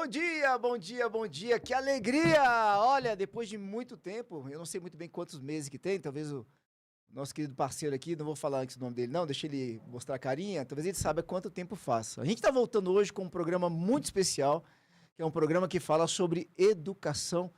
Bom dia, bom dia, bom dia, que alegria! Olha, depois de muito tempo, eu não sei muito bem quantos meses que tem, talvez o nosso querido parceiro aqui, não vou falar antes o nome dele não, deixa ele mostrar a carinha, talvez ele saiba quanto tempo faz. A gente está voltando hoje com um programa muito especial, que é um programa que fala sobre educação,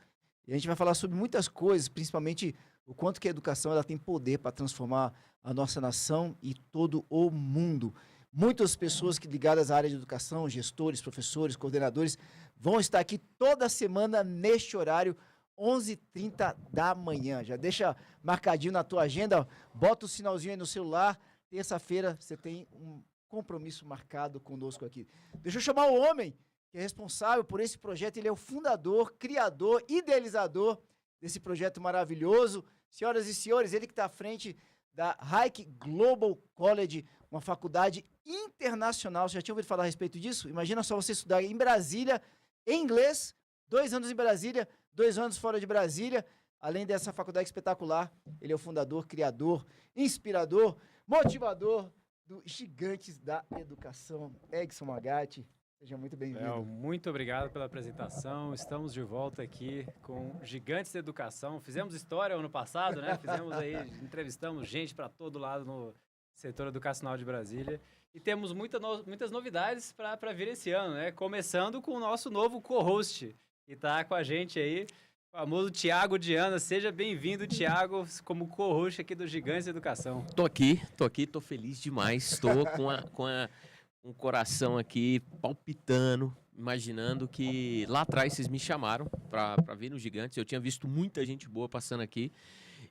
e a gente vai falar sobre muitas coisas, principalmente o quanto que a educação ela tem poder para transformar a nossa nação e todo o mundo. Muitas pessoas ligadas à área de educação, gestores, professores, coordenadores, vão estar aqui toda semana neste horário, 11h30 da manhã. Já deixa marcadinho na tua agenda, bota o sinalzinho aí no celular. Terça-feira você tem um compromisso marcado conosco aqui. Deixa eu chamar o homem que é responsável por esse projeto. Ele é o fundador, criador, idealizador desse projeto maravilhoso. Senhoras e senhores, ele que está à frente da Hike Global College, uma faculdade internacional. Você já tinha ouvido falar a respeito disso? Imagina só você estudar em Brasília, em inglês, 2 anos em Brasília, 2 anos fora de Brasília. Além dessa faculdade espetacular, ele é o fundador, criador, inspirador, motivador do Gigantes da Educação, Egson Magatti. Seja muito bem-vindo. Muito obrigado pela apresentação. Estamos de volta aqui com Gigantes da Educação. Fizemos história ano passado, né? Entrevistamos gente para todo lado no setor educacional de Brasília. E temos muitas novidades para vir esse ano, né? Começando com o nosso novo co-host, que está com a gente aí, o famoso Thiago Diana. Seja bem-vindo, Thiago, como co-host aqui do Gigantes da Educação. Tô aqui, tô feliz demais. Tô com um coração aqui palpitando, imaginando que lá atrás vocês me chamaram para vir no Gigantes. Eu tinha visto muita gente boa passando aqui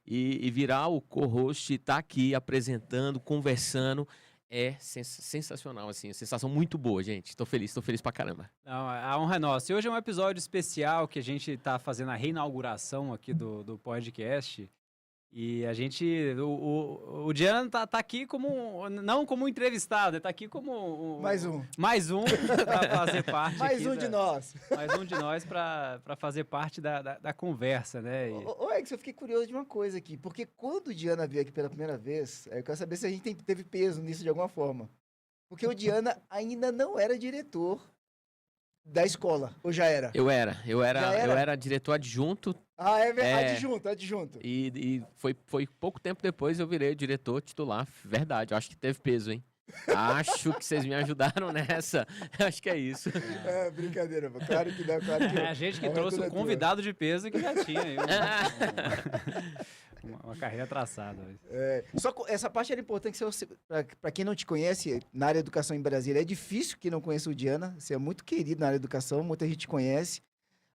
e virar o co-host, tá aqui apresentando, conversando, é sensacional, assim, sensação muito boa, gente. Tô feliz pra caramba. Não, a honra é nossa. E hoje é um episódio especial que a gente tá fazendo a reinauguração aqui do podcast. E a gente, o Diana tá aqui não como entrevistado, ele tá aqui como mais um para fazer parte mais um de nós. Mais um de nós para fazer parte da conversa, né? Ô, Egson, eu fiquei curioso de uma coisa aqui, porque quando o Diana veio aqui pela primeira vez, eu quero saber se a gente teve peso nisso de alguma forma. Porque o Diana ainda não era diretor da escola, ou já era? Eu era diretor adjunto. Ah, é verdade, adjunto. E foi pouco tempo depois eu virei diretor titular, verdade, eu acho que teve peso, hein? Acho que vocês me ajudaram nessa, acho que é isso. É, brincadeira, claro que não, claro que... É a gente que trouxe um convidado de peso que já tinha aí uma carreira traçada. Só essa parte era importante, para quem não te conhece, na área de educação em Brasília, é difícil que não conheça o Diana, você é muito querido na área de educação, muita gente te conhece.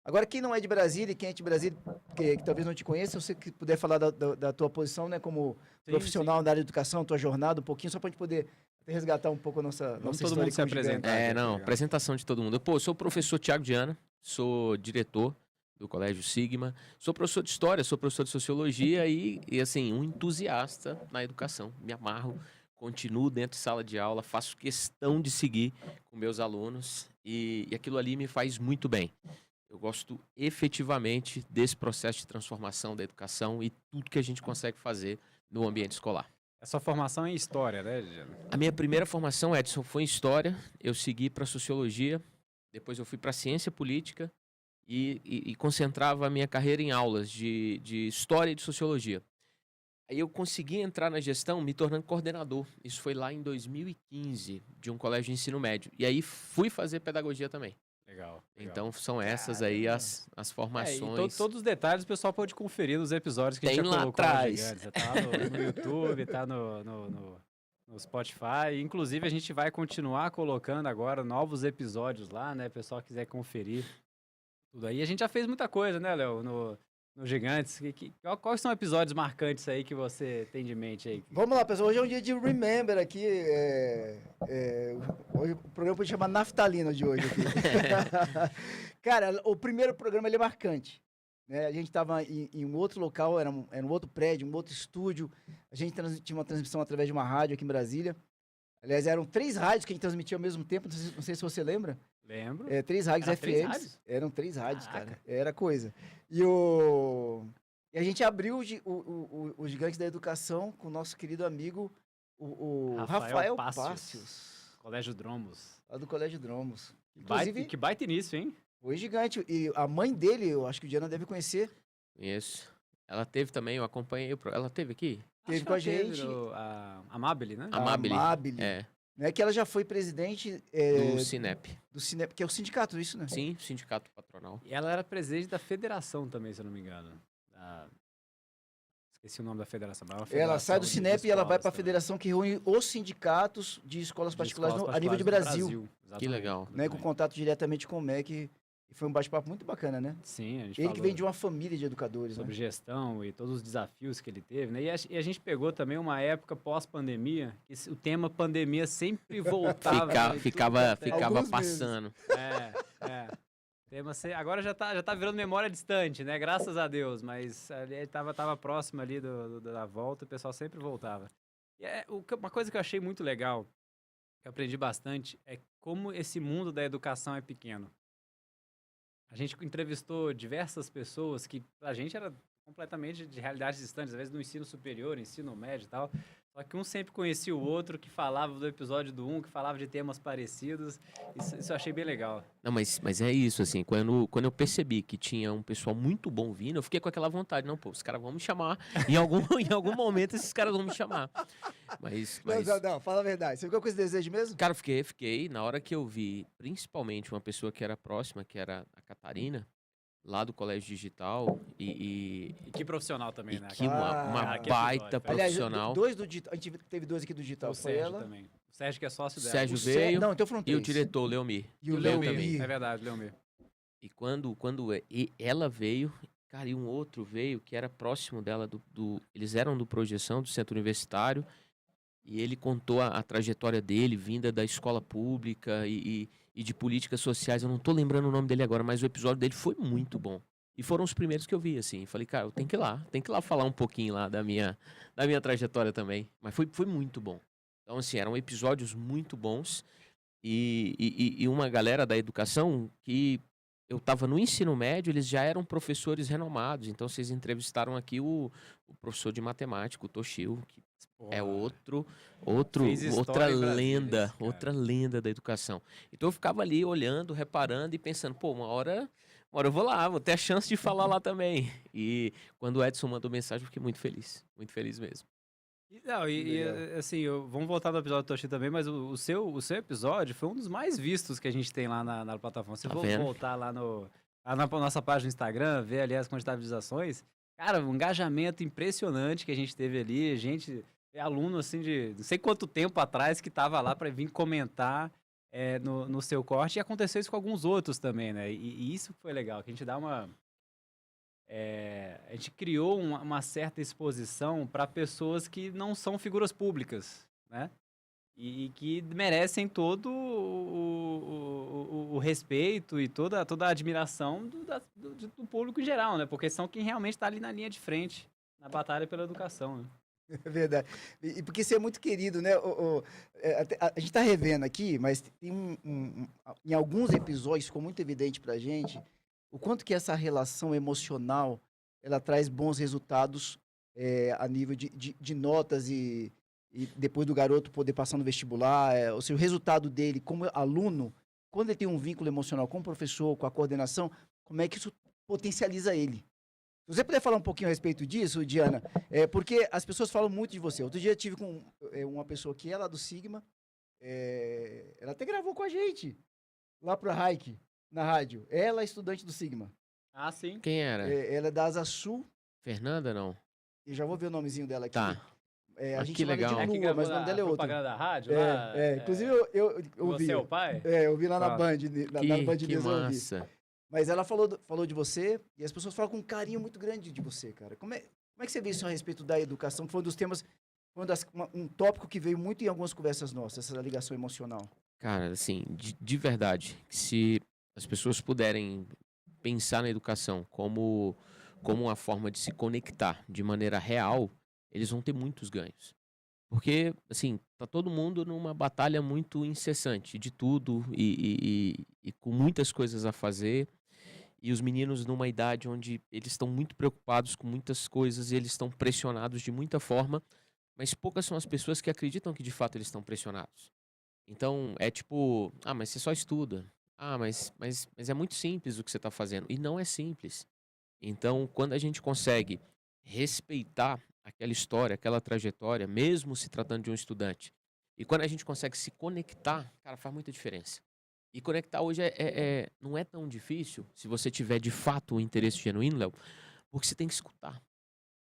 Agora, quem não é de Brasília e quem é de Brasília, que talvez não te conheça, você que puder falar da tua posição, né, como profissional da área de educação, tua jornada um pouquinho, só para a gente poder resgatar um pouco a nossa todo mundo se apresentar. Apresentação de todo mundo. Eu sou o professor Thiago Diana, sou diretor do Colégio Sigma, sou professor de História, sou professor de Sociologia e assim, um entusiasta na educação. Me amarro, continuo dentro de sala de aula, faço questão de seguir com meus alunos e aquilo ali me faz muito bem. Eu gosto efetivamente desse processo de transformação da educação e tudo que a gente consegue fazer no ambiente escolar. A sua formação é em História, né, Diana? A minha primeira formação, Edson, foi em História. Eu segui para Sociologia, depois eu fui para Ciência Política e concentrava a minha carreira em aulas de História e de Sociologia. Aí eu consegui entrar na gestão me tornando coordenador. Isso foi lá em 2015, de um colégio de ensino médio. E aí fui fazer Pedagogia também. Legal. Então são essas aí as formações. Todos os detalhes o pessoal pode conferir nos episódios que a gente já colocou atrás. Tá no YouTube, tá no Spotify. Inclusive a gente vai continuar colocando agora novos episódios lá, né? O pessoal quiser conferir tudo aí. A gente já fez muita coisa, né, Léo? No Gigantes. Quais são episódios marcantes aí que você tem de mente aí? Vamos lá, pessoal. Hoje é um dia de Remember aqui. Hoje o programa pode chamar Naftalina de hoje aqui. Cara, o primeiro programa ele é marcante. Né? A gente estava em um outro local, era um outro prédio, um outro estúdio. A gente tinha uma transmissão através de uma rádio aqui em Brasília. Aliás, eram 3 rádios que a gente transmitia ao mesmo tempo, não sei se você lembra. Lembro. 3 rádios Era FMs. 3 rádios? Eram 3 rádios, Caraca. cara. Era coisa. E a gente abriu o Gigante da Educação com o nosso querido amigo, o Rafael Pácios. Colégio Dromos. Lá do Colégio Dromos. Que baita início, hein? Foi gigante. E a mãe dele, eu acho que o Diana deve conhecer. Conheço. Ela teve também, eu acompanhei. Ela teve aqui? Teve Acho que com a ela teve gente. a Amabile, né? A Amabile. Amabile. É, Né, que ela já foi presidente do Cinep. do Cinep, que é o sindicato, isso, né? Sim, sindicato patronal. E ela era presidente da federação também, se eu não me engano. Esqueci o nome da federação. Mas é uma Ela sai federação do de Cinep e ela vai escolas para a também. federação que reúne os sindicatos de escolas De particulares escolas a nível de particulares Brasil, Que exatamente, legal. né, com exatamente. contato diretamente com o MEC. E foi um bate-papo muito bacana, né? Sim, a gente Ele que falou vem de uma família de educadores, sobre né? gestão e todos os desafios que ele teve, né? E a gente pegou também uma época pós-pandemia, que o tema pandemia sempre voltava. em tudo Ficava quanto é- Alguns passando. É. Agora já tá virando memória distante, né? Graças a Deus, mas ali tava próximo ali da volta, o pessoal sempre voltava. E uma coisa que eu achei muito legal, que eu aprendi bastante, é como esse mundo da educação é pequeno. A gente entrevistou diversas pessoas que pra gente era completamente de realidades distantes, às vezes no ensino superior, ensino médio e tal. Só que um sempre conhecia o outro, que falava do episódio do que falava de temas parecidos. Isso eu achei bem legal. Não, mas é isso, assim, quando eu percebi que tinha um pessoal muito bom vindo, eu fiquei com aquela vontade, não, pô, os caras vão me chamar, em algum momento esses caras vão me chamar. Mas Não, fala a verdade. Você ficou com esse desejo mesmo? cara, fiquei, na hora que eu vi, principalmente uma pessoa que era próxima, que era a Catarina, lá do Colégio Digital, E que profissional também, e né? que uma que baita episódio. Aliás, profissional. dois do digital. A gente teve dois aqui do O digital. Foi Sérgio ela. também. O Sérgio que é sócio dela. Sérgio O veio Não, então foram e três. o diretor, Leomir. E o veio Leomir. também. É verdade, Leomir. E quando ela veio, cara, e um outro veio que era próximo dela, eles eram do Projeção, do Centro Universitário, e ele contou a trajetória dele, vinda da escola pública e de políticas sociais. Eu não tô lembrando o nome dele agora, mas o episódio dele foi muito bom. E foram os primeiros que eu vi, assim. Falei, cara, eu tenho que ir lá falar um pouquinho lá da minha trajetória também. Mas foi muito bom. Então, assim, eram episódios muito bons. E uma galera da educação que eu estava no ensino médio, eles já eram professores renomados. Então, vocês entrevistaram aqui o professor de matemática, o Toshio, que é Fez história outra em Brasília, lenda, esse cara. outra lenda da educação. Então, eu ficava ali olhando, reparando e pensando, pô, uma hora eu vou lá, vou ter a chance de falar lá também. E quando o Edson mandou mensagem, eu fiquei muito feliz mesmo. Assim, vamos voltar no episódio do Toshi também, mas o seu episódio foi um dos mais vistos que a gente tem lá na plataforma. Se Tá for vendo? voltar lá na nossa página do Instagram, ver ali as quantidades de visualizações, cara, um engajamento impressionante que a gente teve ali, aluno assim de não sei quanto tempo atrás que tava lá para vir comentar no seu corte, e aconteceu isso com alguns outros também, né? E isso foi legal, que a gente dá a gente criou uma certa exposição para pessoas que não são figuras públicas, né? E que merecem todo o respeito e toda a admiração do público em geral, né? Porque são quem realmente está ali na linha de frente, na batalha pela educação, né? É verdade. E porque você é muito querido, né? A gente tá revendo aqui, mas tem em alguns episódios ficou muito evidente pra gente o quanto que essa relação emocional ela traz bons resultados a nível de notas e depois do garoto poder passar no vestibular, ou seja, o resultado dele como aluno, quando ele tem um vínculo emocional com o professor, com a coordenação, como é que isso potencializa ele? Se você puder falar um pouquinho a respeito disso, Diana, porque as pessoas falam muito de você. Outro dia eu tive com uma pessoa que é lá do Sigma, ela até gravou com a gente, lá pro Hike, na rádio. Ela é estudante do Sigma. Ah, sim. Quem era? Ela é da Asa Sul, Fernanda, não? eu já vou ver o nomezinho dela aqui. Tá. A gente que chama ela legal. de Que Lua, gravou mas o nome dela é outro. propaganda da rádio lá. Inclusive eu vi. Você é o pai? Eu vi lá na Tá. Band, na Band Que News eu vi. massa. Mas ela falou de você e as pessoas falam com um carinho muito grande de você, cara. Como é que você vê isso a respeito da educação? Que foi um dos temas, um tópico que veio muito em algumas conversas nossas, essa ligação emocional. Cara, assim, de verdade, se as pessoas puderem pensar na educação como uma forma de se conectar de maneira real, eles vão ter muitos ganhos. Porque, assim, tá todo mundo numa batalha muito incessante de tudo e com muitas coisas a fazer. E os meninos numa idade onde eles estão muito preocupados com muitas coisas e eles estão pressionados de muita forma, mas poucas são as pessoas que acreditam que de fato eles estão pressionados. Então, é tipo, mas você só estuda. Ah, mas é muito simples o que você está fazendo. E não é simples. Então, quando a gente consegue respeitar aquela história, aquela trajetória, mesmo se tratando de um estudante, e quando a gente consegue se conectar, cara, faz muita diferença. E conectar hoje não é tão difícil se você tiver de fato um interesse genuíno, Léo, porque você tem que escutar.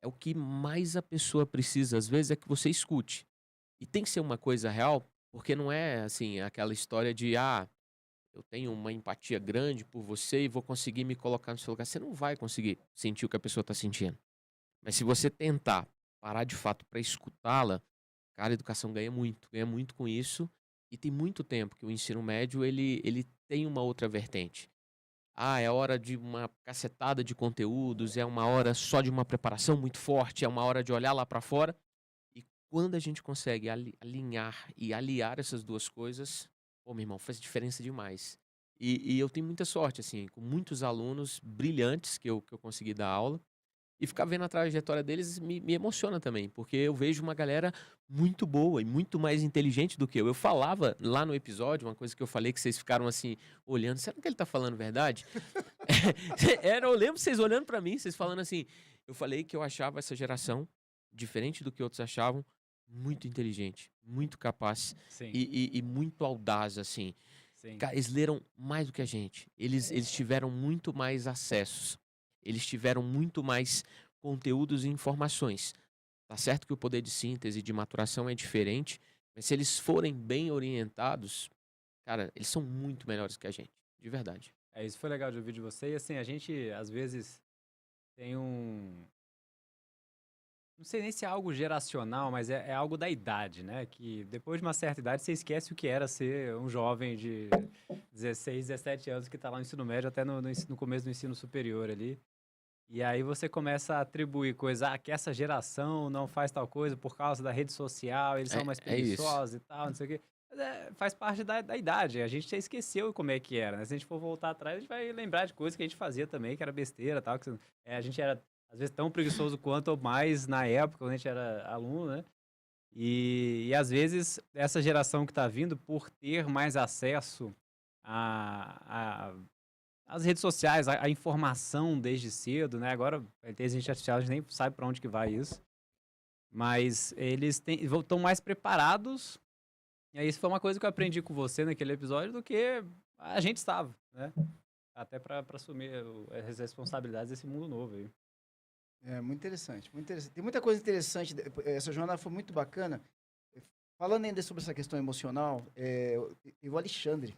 É o que mais a pessoa precisa, às vezes, é que você escute. E tem que ser uma coisa real, porque não é assim, aquela história de, eu tenho uma empatia grande por você e vou conseguir me colocar no seu lugar. Você não vai conseguir sentir o que a pessoa está sentindo. Mas se você tentar parar de fato para escutá-la, cara, a educação ganha muito com isso. E tem muito tempo que o ensino médio ele tem uma outra vertente. É hora de uma cacetada de conteúdos, é uma hora só de uma preparação muito forte, é uma hora de olhar lá para fora. E quando a gente consegue alinhar e aliar essas duas coisas, pô, meu irmão, faz diferença demais. E eu tenho muita sorte, assim, com muitos alunos brilhantes que eu consegui dar aula. E ficar vendo a trajetória deles me emociona também, porque eu vejo uma galera muito boa e muito mais inteligente do que eu. Eu falava lá no episódio, uma coisa que eu falei que vocês ficaram assim, olhando, será que ele tá falando verdade? Eu lembro vocês olhando pra mim, vocês falando assim, eu falei que eu achava essa geração, diferente do que outros achavam, muito inteligente, muito capaz Sim, e muito audaz, assim. sim. Cara, eles leram mais do que a gente. Eles tiveram muito mais acessos. Eles tiveram muito mais conteúdos e informações. Tá certo que o poder de síntese e de maturação é diferente, mas se eles forem bem orientados, cara, eles são muito melhores que a gente. De verdade. Isso foi legal de ouvir de você. E assim, a gente às vezes tem não sei nem se é algo geracional, mas é algo da idade, né? Que depois de uma certa idade você esquece o que era ser um jovem de 16, 17 anos que tá lá no ensino médio até no começo do ensino superior ali. E aí você começa a atribuir coisas, que essa geração não faz tal coisa por causa da rede social, eles são mais É isso. preguiçosos e tal, não sei o quê. Mas faz parte da idade, a gente já esqueceu como é que era, né? Se a gente for voltar atrás, a gente vai lembrar de coisas que a gente fazia também, que era besteira e tal, que a gente era, às vezes, tão preguiçoso quanto ou mais na época, quando a gente era aluno, né? E às vezes, essa geração que tá vindo, por ter mais acesso a as redes sociais, a informação desde cedo, né? Agora, a inteligência artificial, a gente nem sabe para onde que vai isso. Mas eles estão mais preparados. E aí, isso foi uma coisa que eu aprendi com você naquele episódio do que a gente estava, né? Até para assumir as responsabilidades desse mundo novo aí. É muito interessante, muito interessante. Tem muita coisa interessante. Essa jornada foi muito bacana. Falando ainda sobre essa questão emocional, e o Alexandre.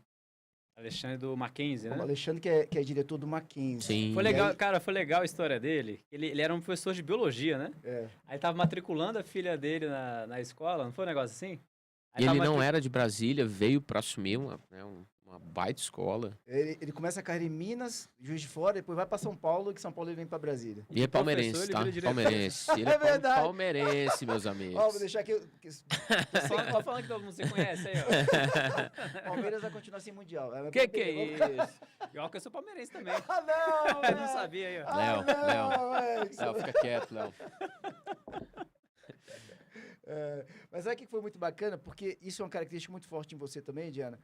Alexandre do Mackenzie, O né? Alexandre, que é diretor do Mackenzie. Sim. Foi E legal, aí- cara, foi legal a história dele. Ele era um professor de biologia, né? É. Aí tava matriculando a filha dele na escola, não foi um negócio assim? Aí E tava ele não era de Brasília, veio para assumir uma baita escola. Ele começa a carreira em Minas, Juiz de Fora, depois vai para São Paulo, que São Paulo ele vem para Brasília. E é professor, palmeirense, ele tá? vira diretor. Palmeirense. Ele É é verdade. palmeirense, meus amigos. Ó, vou deixar aqui. Só falando que todo mundo se conhece aí, ó. Palmeiras vai continuar sem Mundial. Que é isso? Pior que eu sou palmeirense também. Ah, não! Eu não sabia aí, ó. Léo, Léo. Léo. Léo, fica quieto, Léo. Mas sabe o que foi muito bacana? Porque isso é uma característica muito forte em você também, Diana.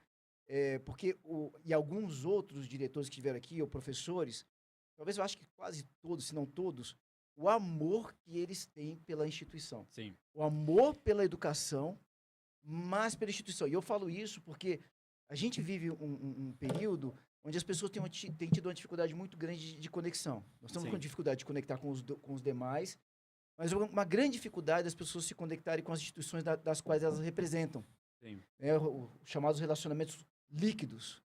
Porque e alguns outros diretores que estiveram aqui, ou professores, talvez eu acho que quase todos, se não todos, o amor que eles têm pela instituição. Sim. O amor pela educação, mas pela instituição. E eu falo isso porque a gente vive um período onde as pessoas têm tido uma dificuldade muito grande de conexão. Nós estamos Sim. com dificuldade de conectar com os demais, mas uma grande dificuldade das pessoas se conectarem com as instituições das quais elas representam. Sim. Os chamados relacionamentos líquidos.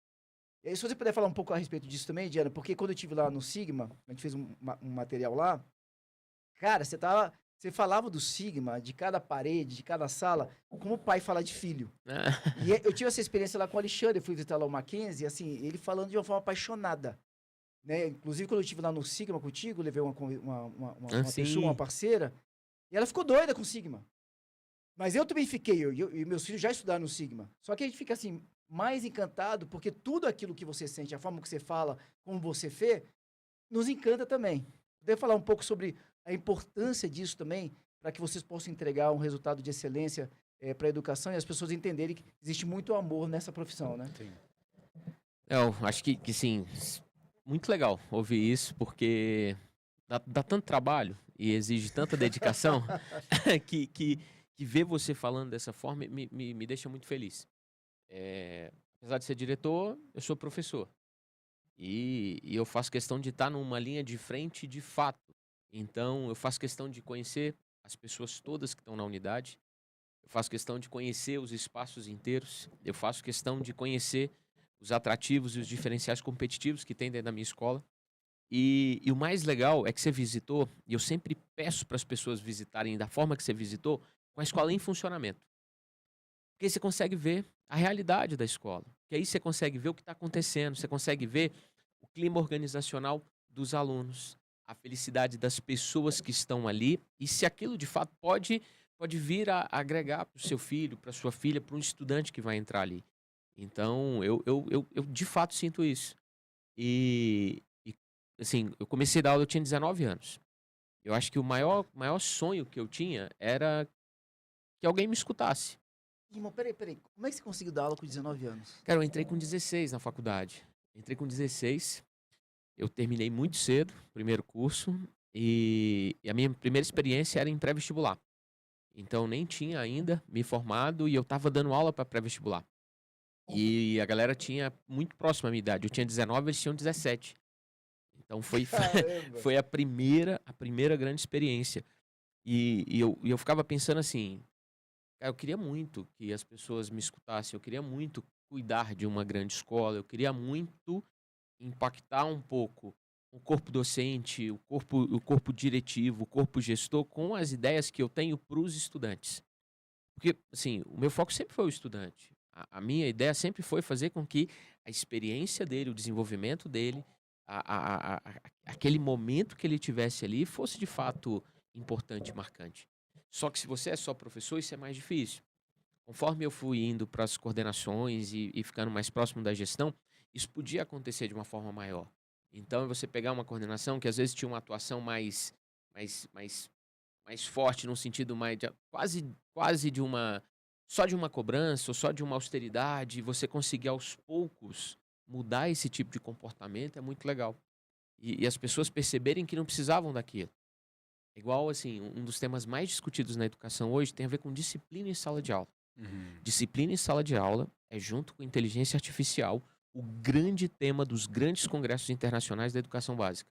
E aí, se você puder falar um pouco a respeito disso também, Diana, porque quando eu estive lá no Sigma, a gente fez um material lá, cara, você falava do Sigma, de cada parede, de cada sala, como o pai fala de filho. E eu tive essa experiência lá com o Alexandre, eu fui visitar lá o Mackenzie, assim, ele falando de uma forma apaixonada. Né? Inclusive, quando eu estive lá no Sigma contigo, eu levei uma pessoa, uma parceira, e ela ficou doida com o Sigma. Mas eu também fiquei, e meus filhos já estudaram no Sigma. Só que a gente fica assim, mais encantado, porque tudo aquilo que você sente, a forma que você fala, como você vê, nos encanta também. Poder falar um pouco sobre a importância disso também, para que vocês possam entregar um resultado de excelência para a educação e as pessoas entenderem que existe muito amor nessa profissão, né? Sim. Eu acho que sim, muito legal ouvir isso, porque dá tanto trabalho e exige tanta dedicação que ver você falando dessa forma me deixa muito feliz. Apesar de ser diretor, eu sou professor. E eu faço questão de estar numa linha de frente de fato. Então, eu faço questão de conhecer as pessoas todas que estão na unidade. Eu faço questão de conhecer os espaços inteiros. Eu faço questão de conhecer os atrativos e os diferenciais competitivos que tem dentro da minha escola. E o mais legal é que você visitou, e eu sempre peço para as pessoas visitarem da forma que você visitou, com a escola em funcionamento. Porque aí você consegue ver a realidade da escola. Porque aí você consegue ver o que está acontecendo, você consegue ver o clima organizacional dos alunos, a felicidade das pessoas que estão ali, e se aquilo de fato pode vir a agregar para o seu filho, para sua filha, para um estudante que vai entrar ali. Então, eu de fato sinto isso. E, assim, eu comecei a dar aula, eu tinha 19 anos. Eu acho que o maior sonho que eu tinha era que alguém me escutasse. Irmão, peraí. Como é que você conseguiu dar aula com 19 anos? Cara, eu entrei com 16 na faculdade. Entrei com 16, eu terminei muito cedo, o primeiro curso, e a minha primeira experiência era em pré-vestibular. Então nem tinha ainda me formado e eu estava dando aula para pré-vestibular. E a galera tinha muito próximo à minha idade. Eu tinha 19, eles tinham 17. Então Caramba! foi a primeira grande experiência. E eu ficava pensando assim, cara, eu queria muito que as pessoas me escutassem, eu queria muito cuidar de uma grande escola, eu queria muito impactar um pouco o corpo docente, o corpo diretivo, o corpo gestor com as ideias que eu tenho para os estudantes. Porque, assim, o meu foco sempre foi o estudante. A minha ideia sempre foi fazer com que a experiência dele, o desenvolvimento dele, aquele momento que ele tivesse ali fosse de fato importante e marcante. Só que se você é só professor, isso é mais difícil. Conforme eu fui indo para as coordenações e ficando mais próximo da gestão, isso podia acontecer de uma forma maior. Então, você pegar uma coordenação que às vezes tinha uma atuação mais, mais, mais forte, num sentido mais quase só de uma cobrança ou só de uma austeridade, e você conseguir aos poucos mudar esse tipo de comportamento é muito legal. E as pessoas perceberem que não precisavam daquilo. Igual, assim, um dos temas mais discutidos na educação hoje tem a ver com disciplina em sala de aula. Uhum. Disciplina em sala de aula é, junto com inteligência artificial, o grande tema dos grandes congressos internacionais da educação básica.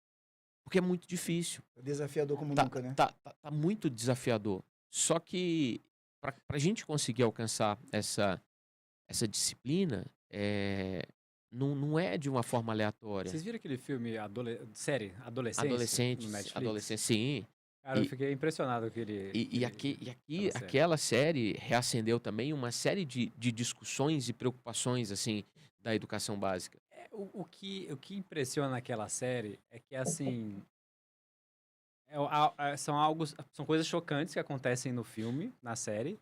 Porque é muito difícil. Desafiador como Tá, nunca, né? tá muito desafiador. Só que, para a gente conseguir alcançar essa disciplina, não é de uma forma aleatória. Vocês viram aquele filme, série Adolescência, no Netflix? Adolescentes, sim. Cara, eu E, fiquei impressionado com aqui, aquela série. aquela série reacendeu também uma série de discussões e preocupações, assim, da educação básica. O que impressiona naquela série é que, assim, são coisas chocantes que acontecem no filme, na série,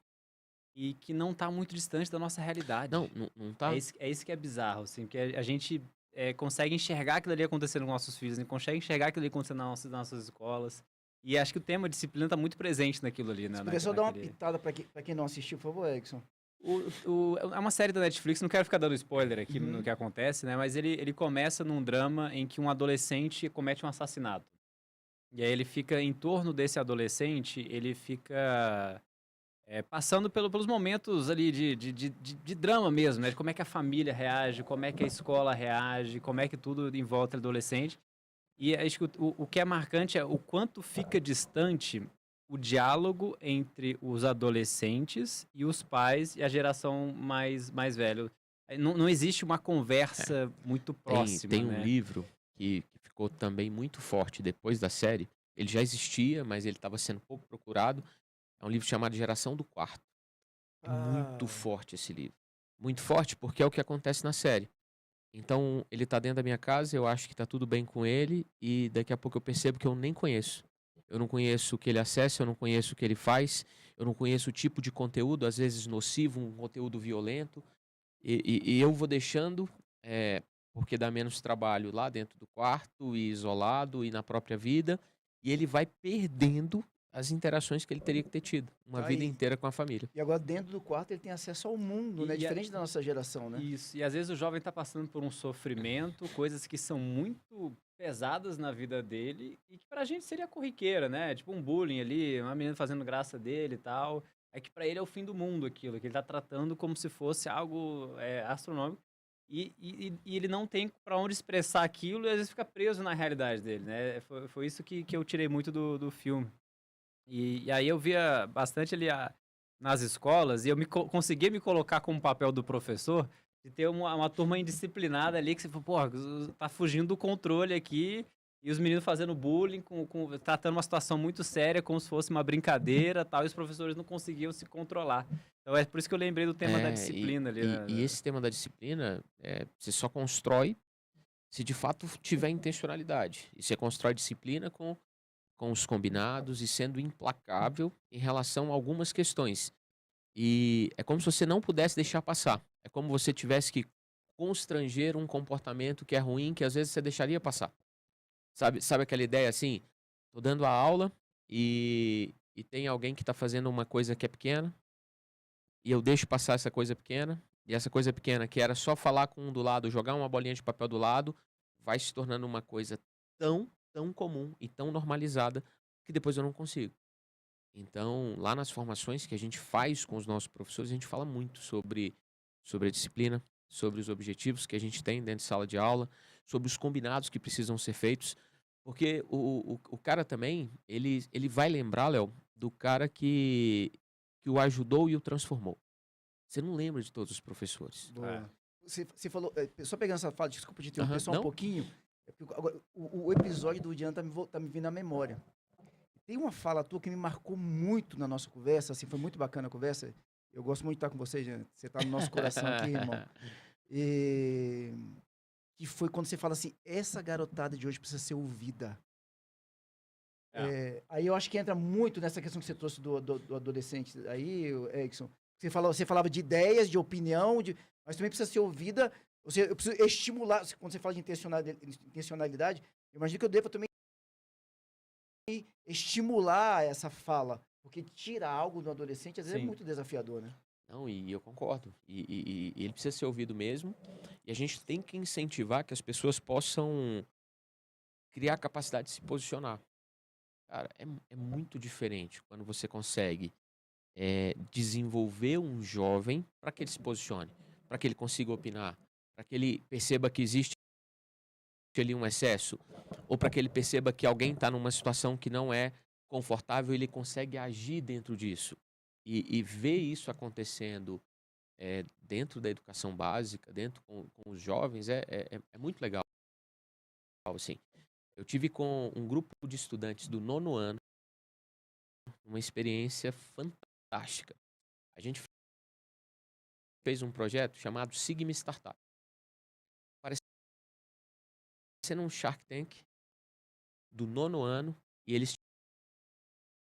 e que não tá muito distante da nossa realidade. Não tá? É isso que é bizarro, assim, porque a gente consegue enxergar aquilo ali acontecendo com nossos filhos, a gente consegue enxergar aquilo ali acontecendo nas nossas escolas. E acho que o tema disciplina tá muito presente naquilo ali, né? Se puder só dar uma pitada pra quem não assistiu, por favor, Erickson. É uma série da Netflix, não quero ficar dando spoiler aqui Uhum. no que acontece, né? Mas ele começa num drama em que um adolescente comete um assassinato. E aí ele fica, em torno desse adolescente, ele fica passando pelos momentos ali de drama mesmo, né? De como é que a família reage, como é que a escola reage, como é que tudo em volta do adolescente. E acho que o que é marcante é o quanto fica distante o diálogo entre os adolescentes e os pais e a geração mais velha. Não existe uma conversa muito próxima, Tem um né? livro que ficou também muito forte depois da série. Ele já existia, mas ele estava sendo pouco procurado. É um livro chamado Geração do Quarto. É muito forte esse livro. Muito forte porque é o que acontece na série. Então, ele tá dentro da minha casa, eu acho que tá tudo bem com ele, e daqui a pouco eu percebo que eu nem conheço. Eu não conheço o que ele acessa, eu não conheço o que ele faz, eu não conheço o tipo de conteúdo, às vezes nocivo, um conteúdo violento, e eu vou deixando, porque dá menos trabalho lá dentro do quarto, e isolado, e na própria vida, e ele vai perdendo as interações que ele teria que ter tido uma Tá vida aí. inteira com a família. E agora dentro do quarto ele tem acesso ao mundo, né? E a- Diferente da nossa geração, né? Isso. E às vezes o jovem está passando por um sofrimento, coisas que são muito pesadas na vida dele e que pra gente seria corriqueira, né? Tipo um bullying ali, uma menina fazendo graça dele e tal. É que pra ele é o fim do mundo aquilo, que ele tá tratando como se fosse algo astronômico. E ele não tem pra onde expressar aquilo e às vezes fica preso na realidade dele, né? Foi isso que eu tirei muito do filme. E aí eu via bastante ali nas escolas e eu conseguia me colocar como papel do professor de ter uma turma indisciplinada ali que você falou, pô, tá fugindo do controle aqui e os meninos fazendo bullying, tratando uma situação muito séria como se fosse uma brincadeira tal, e os professores não conseguiam se controlar. Então é por isso que eu lembrei do tema da disciplina ali, né? E esse tema da disciplina, você só constrói se de fato tiver intencionalidade. E você constrói disciplina com os combinados e sendo implacável em relação a algumas questões. E é como se você não pudesse deixar passar. É como você tivesse que constranger um comportamento que é ruim, que às vezes você deixaria passar. Sabe aquela ideia assim? Tô dando a aula e tem alguém que tá fazendo uma coisa que é pequena e eu deixo passar essa coisa pequena. E essa coisa pequena, que era só falar com um do lado, jogar uma bolinha de papel do lado, vai se tornando uma coisa tão comum e tão normalizada que depois eu não consigo. Então, lá nas formações que a gente faz com os nossos professores, a gente fala muito sobre a disciplina, sobre os objetivos que a gente tem dentro de sala de aula, sobre os combinados que precisam ser feitos, porque o cara também, ele vai lembrar, Léo, do cara que o ajudou e o transformou. Você não lembra de todos os professores. Boa. Você falou, só pegando essa fala, desculpa te interromper Aham, só um não? pouquinho. Porque agora, o episódio do Diana tá me vindo à memória. Tem uma fala tua que me marcou muito na nossa conversa, assim, foi muito bacana a conversa. Eu gosto muito de estar com você, Diana. Você tá no nosso coração aqui, irmão. E... Que foi quando você fala assim, essa garotada de hoje precisa ser ouvida. Aí eu acho que entra muito nessa questão que você trouxe do adolescente aí, Erickson. Você falava de ideias, de opinião, mas também precisa ser ouvida. Eu preciso estimular. Quando você fala de intencionalidade, eu imagino que eu devo também estimular essa fala. Porque tirar algo do adolescente às vezes é Sim. muito desafiador, né? Não, e eu concordo. E ele precisa ser ouvido mesmo. E a gente tem que incentivar que as pessoas possam criar a capacidade de se posicionar. Cara, é muito diferente quando você consegue desenvolver um jovem para que ele se posicione, para que ele consiga opinar, para que ele perceba que existe ali um excesso, ou para que ele perceba que alguém está numa situação que não é confortável e ele consegue agir dentro disso. E ver isso acontecendo dentro da educação básica, dentro com os jovens, é muito legal. Assim. Eu tive com um grupo de estudantes do 9º ano uma experiência fantástica. A gente fez um projeto chamado Sigma Startup. Parecendo um Shark Tank do 9º ano, e eles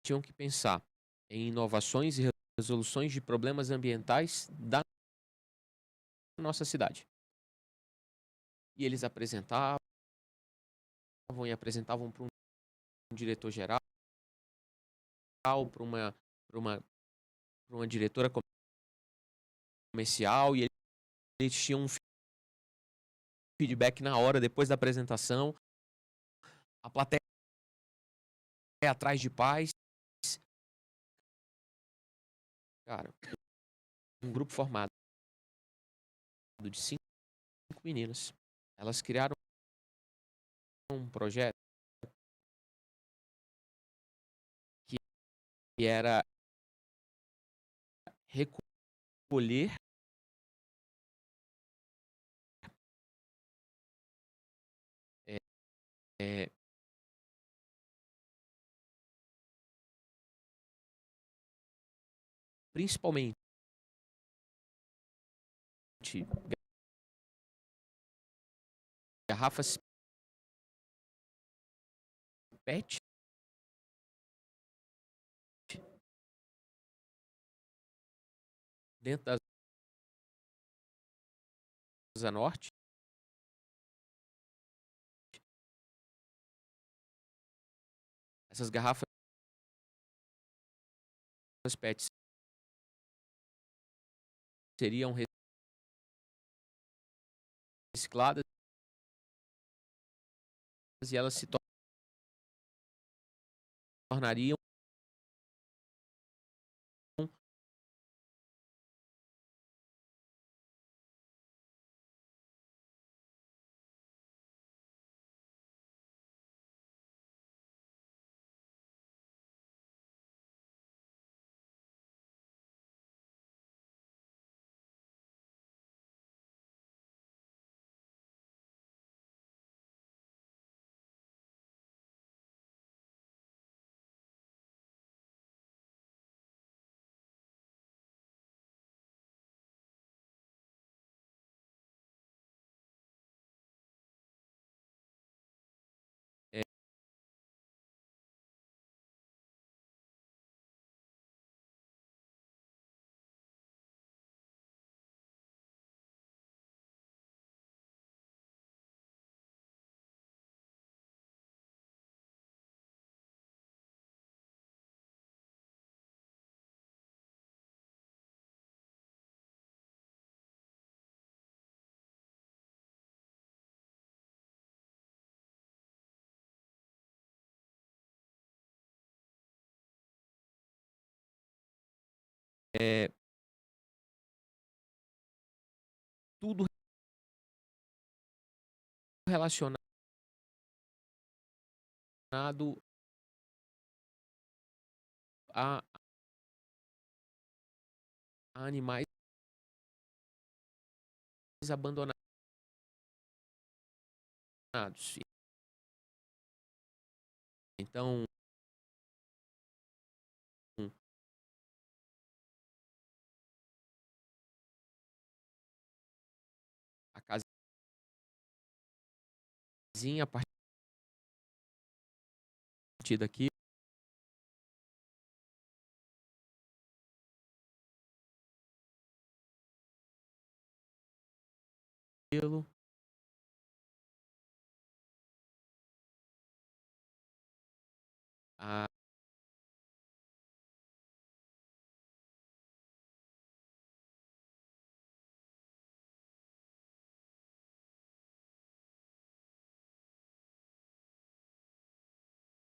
tinham que pensar em inovações e resoluções de problemas ambientais da nossa cidade. E eles apresentavam para um diretor geral, para uma diretora comercial, e eles tinham um feedback na hora, depois da apresentação. A plateia atrás de paz. Cara, um grupo formado de 5 meninas. Elas criaram um projeto que era recolher é, principalmente garrafas PET dentro da Asa Norte. Essas garrafas PETs seriam recicladas e elas se tornariam é, é, tudo relacionado a animais abandonados. Então, a casinha, a partir daqui, a,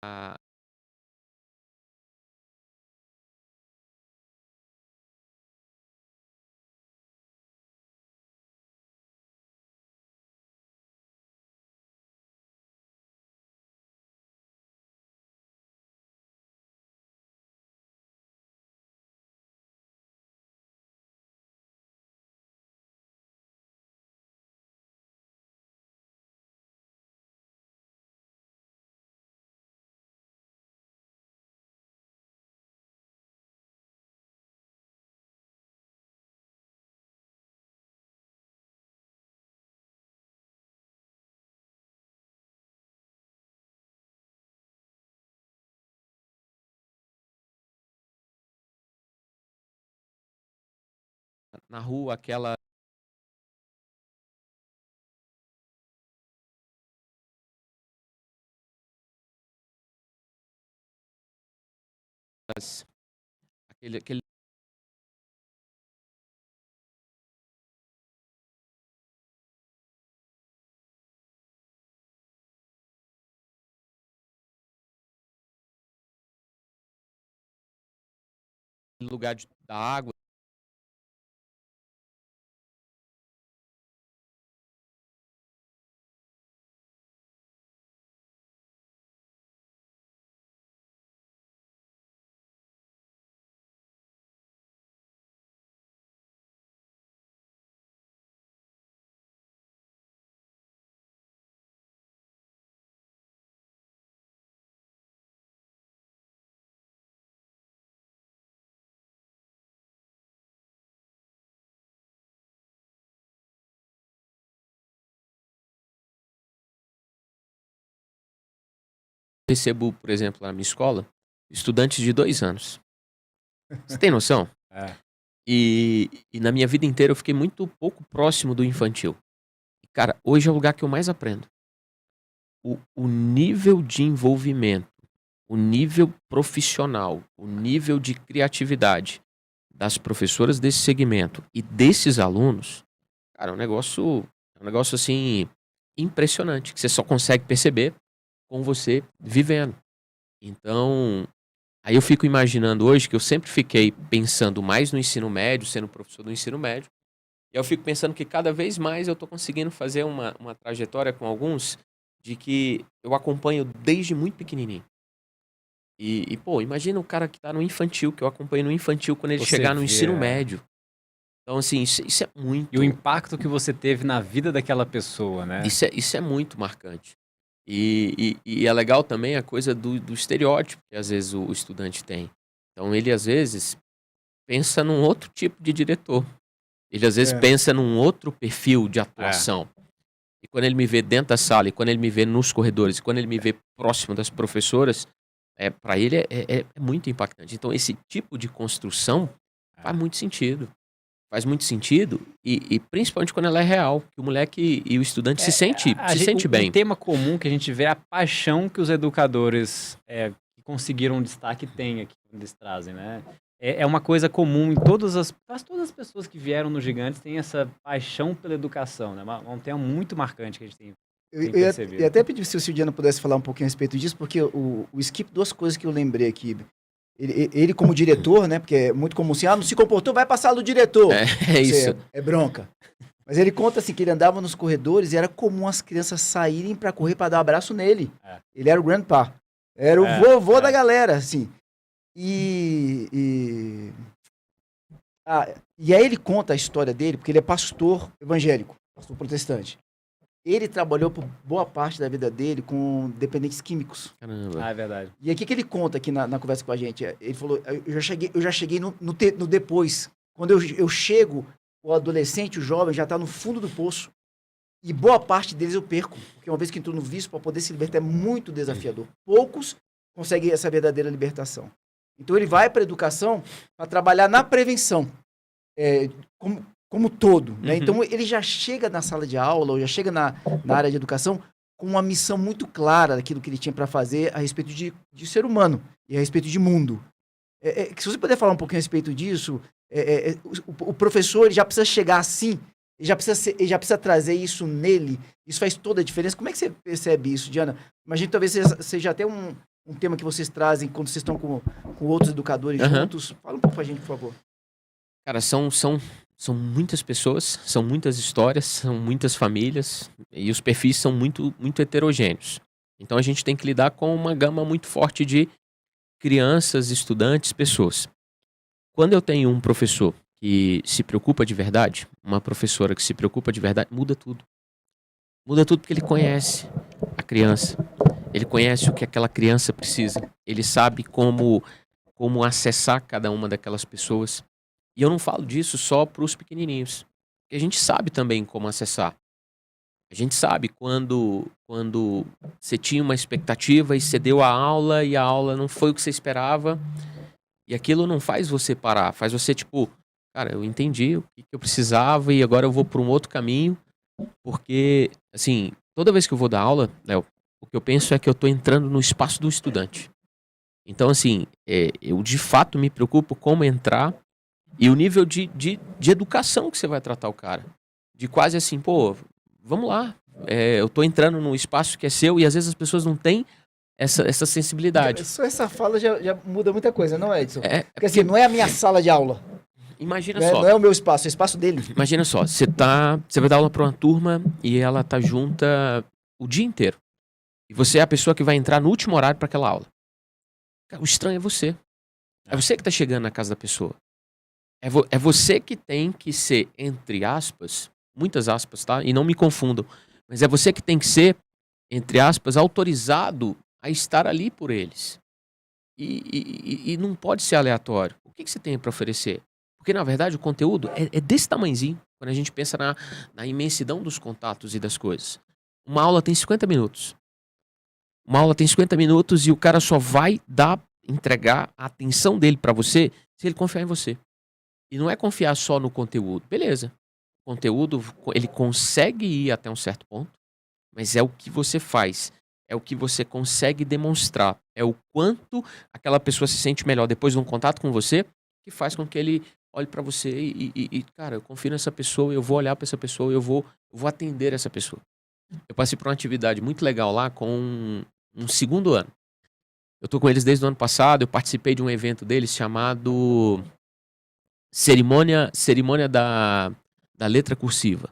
a, na rua, aquelas aquele lugar da água, recebo, por exemplo, na minha escola, estudantes de 2 anos. Você tem noção? É. E na minha vida inteira eu fiquei muito pouco próximo do infantil. Cara, hoje é o lugar que eu mais aprendo. O nível de envolvimento, o nível profissional, o nível de criatividade das professoras desse segmento e desses alunos, cara, é um negócio assim impressionante, que você só consegue perceber com você vivendo. Então, aí eu fico imaginando hoje que eu sempre fiquei pensando mais no ensino médio, sendo professor do ensino médio, e eu fico pensando que cada vez mais eu tô conseguindo fazer uma trajetória com alguns de que eu acompanho desde muito pequenininho. Pô, imagina o cara que tá no infantil, que eu acompanho no infantil, quando ele Você chegar no vê, ensino médio. Então, assim, isso é E o muito, impacto que você teve na vida daquela pessoa, né? isso é muito marcante. E é legal também a coisa do estereótipo que às vezes o estudante tem. Então, ele às vezes pensa num outro tipo de diretor. Ele às vezes É. pensa num outro perfil de É. atuação. E quando ele me vê dentro da sala, e quando ele me vê nos corredores, e quando ele me vê próximo das professoras, para ele é muito impactante. Então, esse tipo de construção faz muito sentido. Faz muito sentido, e principalmente quando ela é real, que o moleque e o estudante se sente bem. Um tema comum que a gente vê é a paixão que os educadores que conseguiram um destaque têm aqui, quando eles trazem, né? É uma coisa comum em quase todas as pessoas que vieram no Gigantes têm essa paixão pela educação, né? Um tema muito marcante que a gente tem Eu percebido. ia até pedir se o Sildiano pudesse falar um pouquinho a respeito disso, porque o Skip, duas coisas que eu lembrei aqui. Ele como diretor, né? Porque é muito comum assim, não se comportou, vai passar do diretor. É isso. É bronca. Mas ele conta assim que ele andava nos corredores e era comum as crianças saírem pra correr pra dar um abraço nele. É. Ele era o grandpa. Era o vovô da galera, assim. E aí ele conta a história dele, porque ele é pastor evangélico, pastor protestante. Ele trabalhou por boa parte da vida dele com dependentes químicos. Caramba. É verdade. E aí, o que ele conta aqui na conversa com a gente? Ele falou, eu já cheguei no depois. Quando eu chego, o adolescente, o jovem, já está no fundo do poço. E boa parte deles eu perco. Porque uma vez que entrou no vício, para poder se libertar é muito desafiador. Poucos conseguem essa verdadeira libertação. Então, ele vai para a educação para trabalhar na prevenção. Como todo, né? Uhum. Então, ele já chega na sala de aula, ou já chega na área de educação com uma missão muito clara daquilo que ele tinha para fazer a respeito de ser humano e a respeito de mundo. Se você puder falar um pouquinho a respeito disso, o professor ele já precisa chegar assim, ele já precisa trazer isso nele, isso faz toda a diferença. Como é que você percebe isso, Diana? Imagina que talvez seja até um tema que vocês trazem quando vocês estão com outros educadores juntos. Fala um pouco pra gente, por favor. Cara, são muitas pessoas, são muitas histórias, são muitas famílias, e os perfis são muito, muito heterogêneos. Então a gente tem que lidar com uma gama muito forte de crianças, estudantes, pessoas. Quando eu tenho um professor que se preocupa de verdade, uma professora que se preocupa de verdade, muda tudo. Muda tudo porque ele conhece a criança, ele conhece o que aquela criança precisa, ele sabe como acessar cada uma daquelas pessoas. E eu não falo disso só para os pequenininhos, porque a gente sabe também como acessar. A gente sabe quando você tinha uma expectativa e você deu a aula e a aula não foi o que você esperava, e aquilo não faz você parar, faz você tipo, cara, eu entendi o que eu precisava e agora eu vou para um outro caminho, porque, assim, toda vez que eu vou dar aula, Léo, o que eu penso é que eu tô entrando no espaço do estudante. Então, assim, eu de fato me preocupo como entrar e o nível de educação que você vai tratar o cara. De quase assim, pô, vamos lá. Eu tô entrando num espaço que é seu e às vezes as pessoas não têm essa sensibilidade. Só essa fala já muda muita coisa, não é, Edson? É, Porque assim, não é a minha sala de aula. imagina Né? só. Não é o meu espaço, é o espaço dele. Imagina só, você vai dar aula para uma turma e ela tá junta o dia inteiro. E você é a pessoa que vai entrar no último horário para aquela aula. O estranho é você. É você que tá chegando na casa da pessoa. É você que tem que ser, entre aspas, muitas aspas, tá? E não me confundam. Mas é você que tem que ser, entre aspas, autorizado a estar ali por eles. E não pode ser aleatório. O que você tem para oferecer? Porque, na verdade, o conteúdo é desse tamanhozinho, quando a gente pensa na imensidão dos contatos e das coisas. Uma aula tem 50 minutos. Uma aula tem 50 minutos e o cara só vai entregar a atenção dele para você se ele confiar em você. E não é confiar só no conteúdo. Beleza. O conteúdo, ele consegue ir até um certo ponto, mas é o que você faz. é o que você consegue demonstrar. É o quanto aquela pessoa se sente melhor depois de um contato com você, que faz com que ele olhe para você cara, eu confio nessa pessoa, eu vou olhar para essa pessoa, eu vou atender essa pessoa. Eu passei por uma atividade muito legal lá com um segundo ano. Eu tô com eles desde o ano passado, eu participei de um evento deles chamado Cerimônia da Letra Cursiva.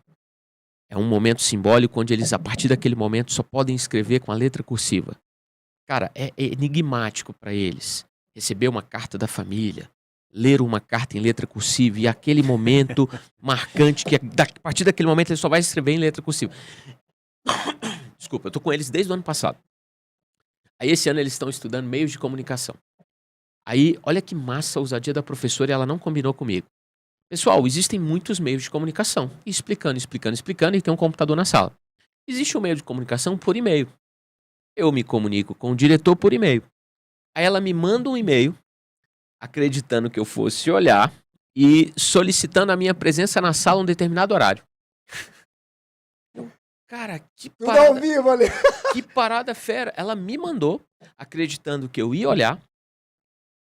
É um momento simbólico onde eles, a partir daquele momento, só podem escrever com a letra cursiva. Cara, é enigmático para eles. Receber uma carta da família, ler uma carta em letra cursiva e aquele momento marcante que a partir daquele momento ele só vai escrever em letra cursiva. Desculpa, eu tô com eles desde o ano passado. Aí esse ano eles estão estudando meios de comunicação. Aí, olha que massa a ousadia da professora e ela não combinou comigo. Pessoal, existem muitos meios de comunicação. Explicando, e tem um computador na sala. Existe um meio de comunicação por e-mail. Eu me comunico com o diretor por e-mail. Aí ela me manda um e-mail acreditando que eu fosse olhar e solicitando a minha presença na sala um determinado horário. Cara, que Tudo ao parada, vivo ali. que parada fera. Ela me mandou acreditando que eu ia olhar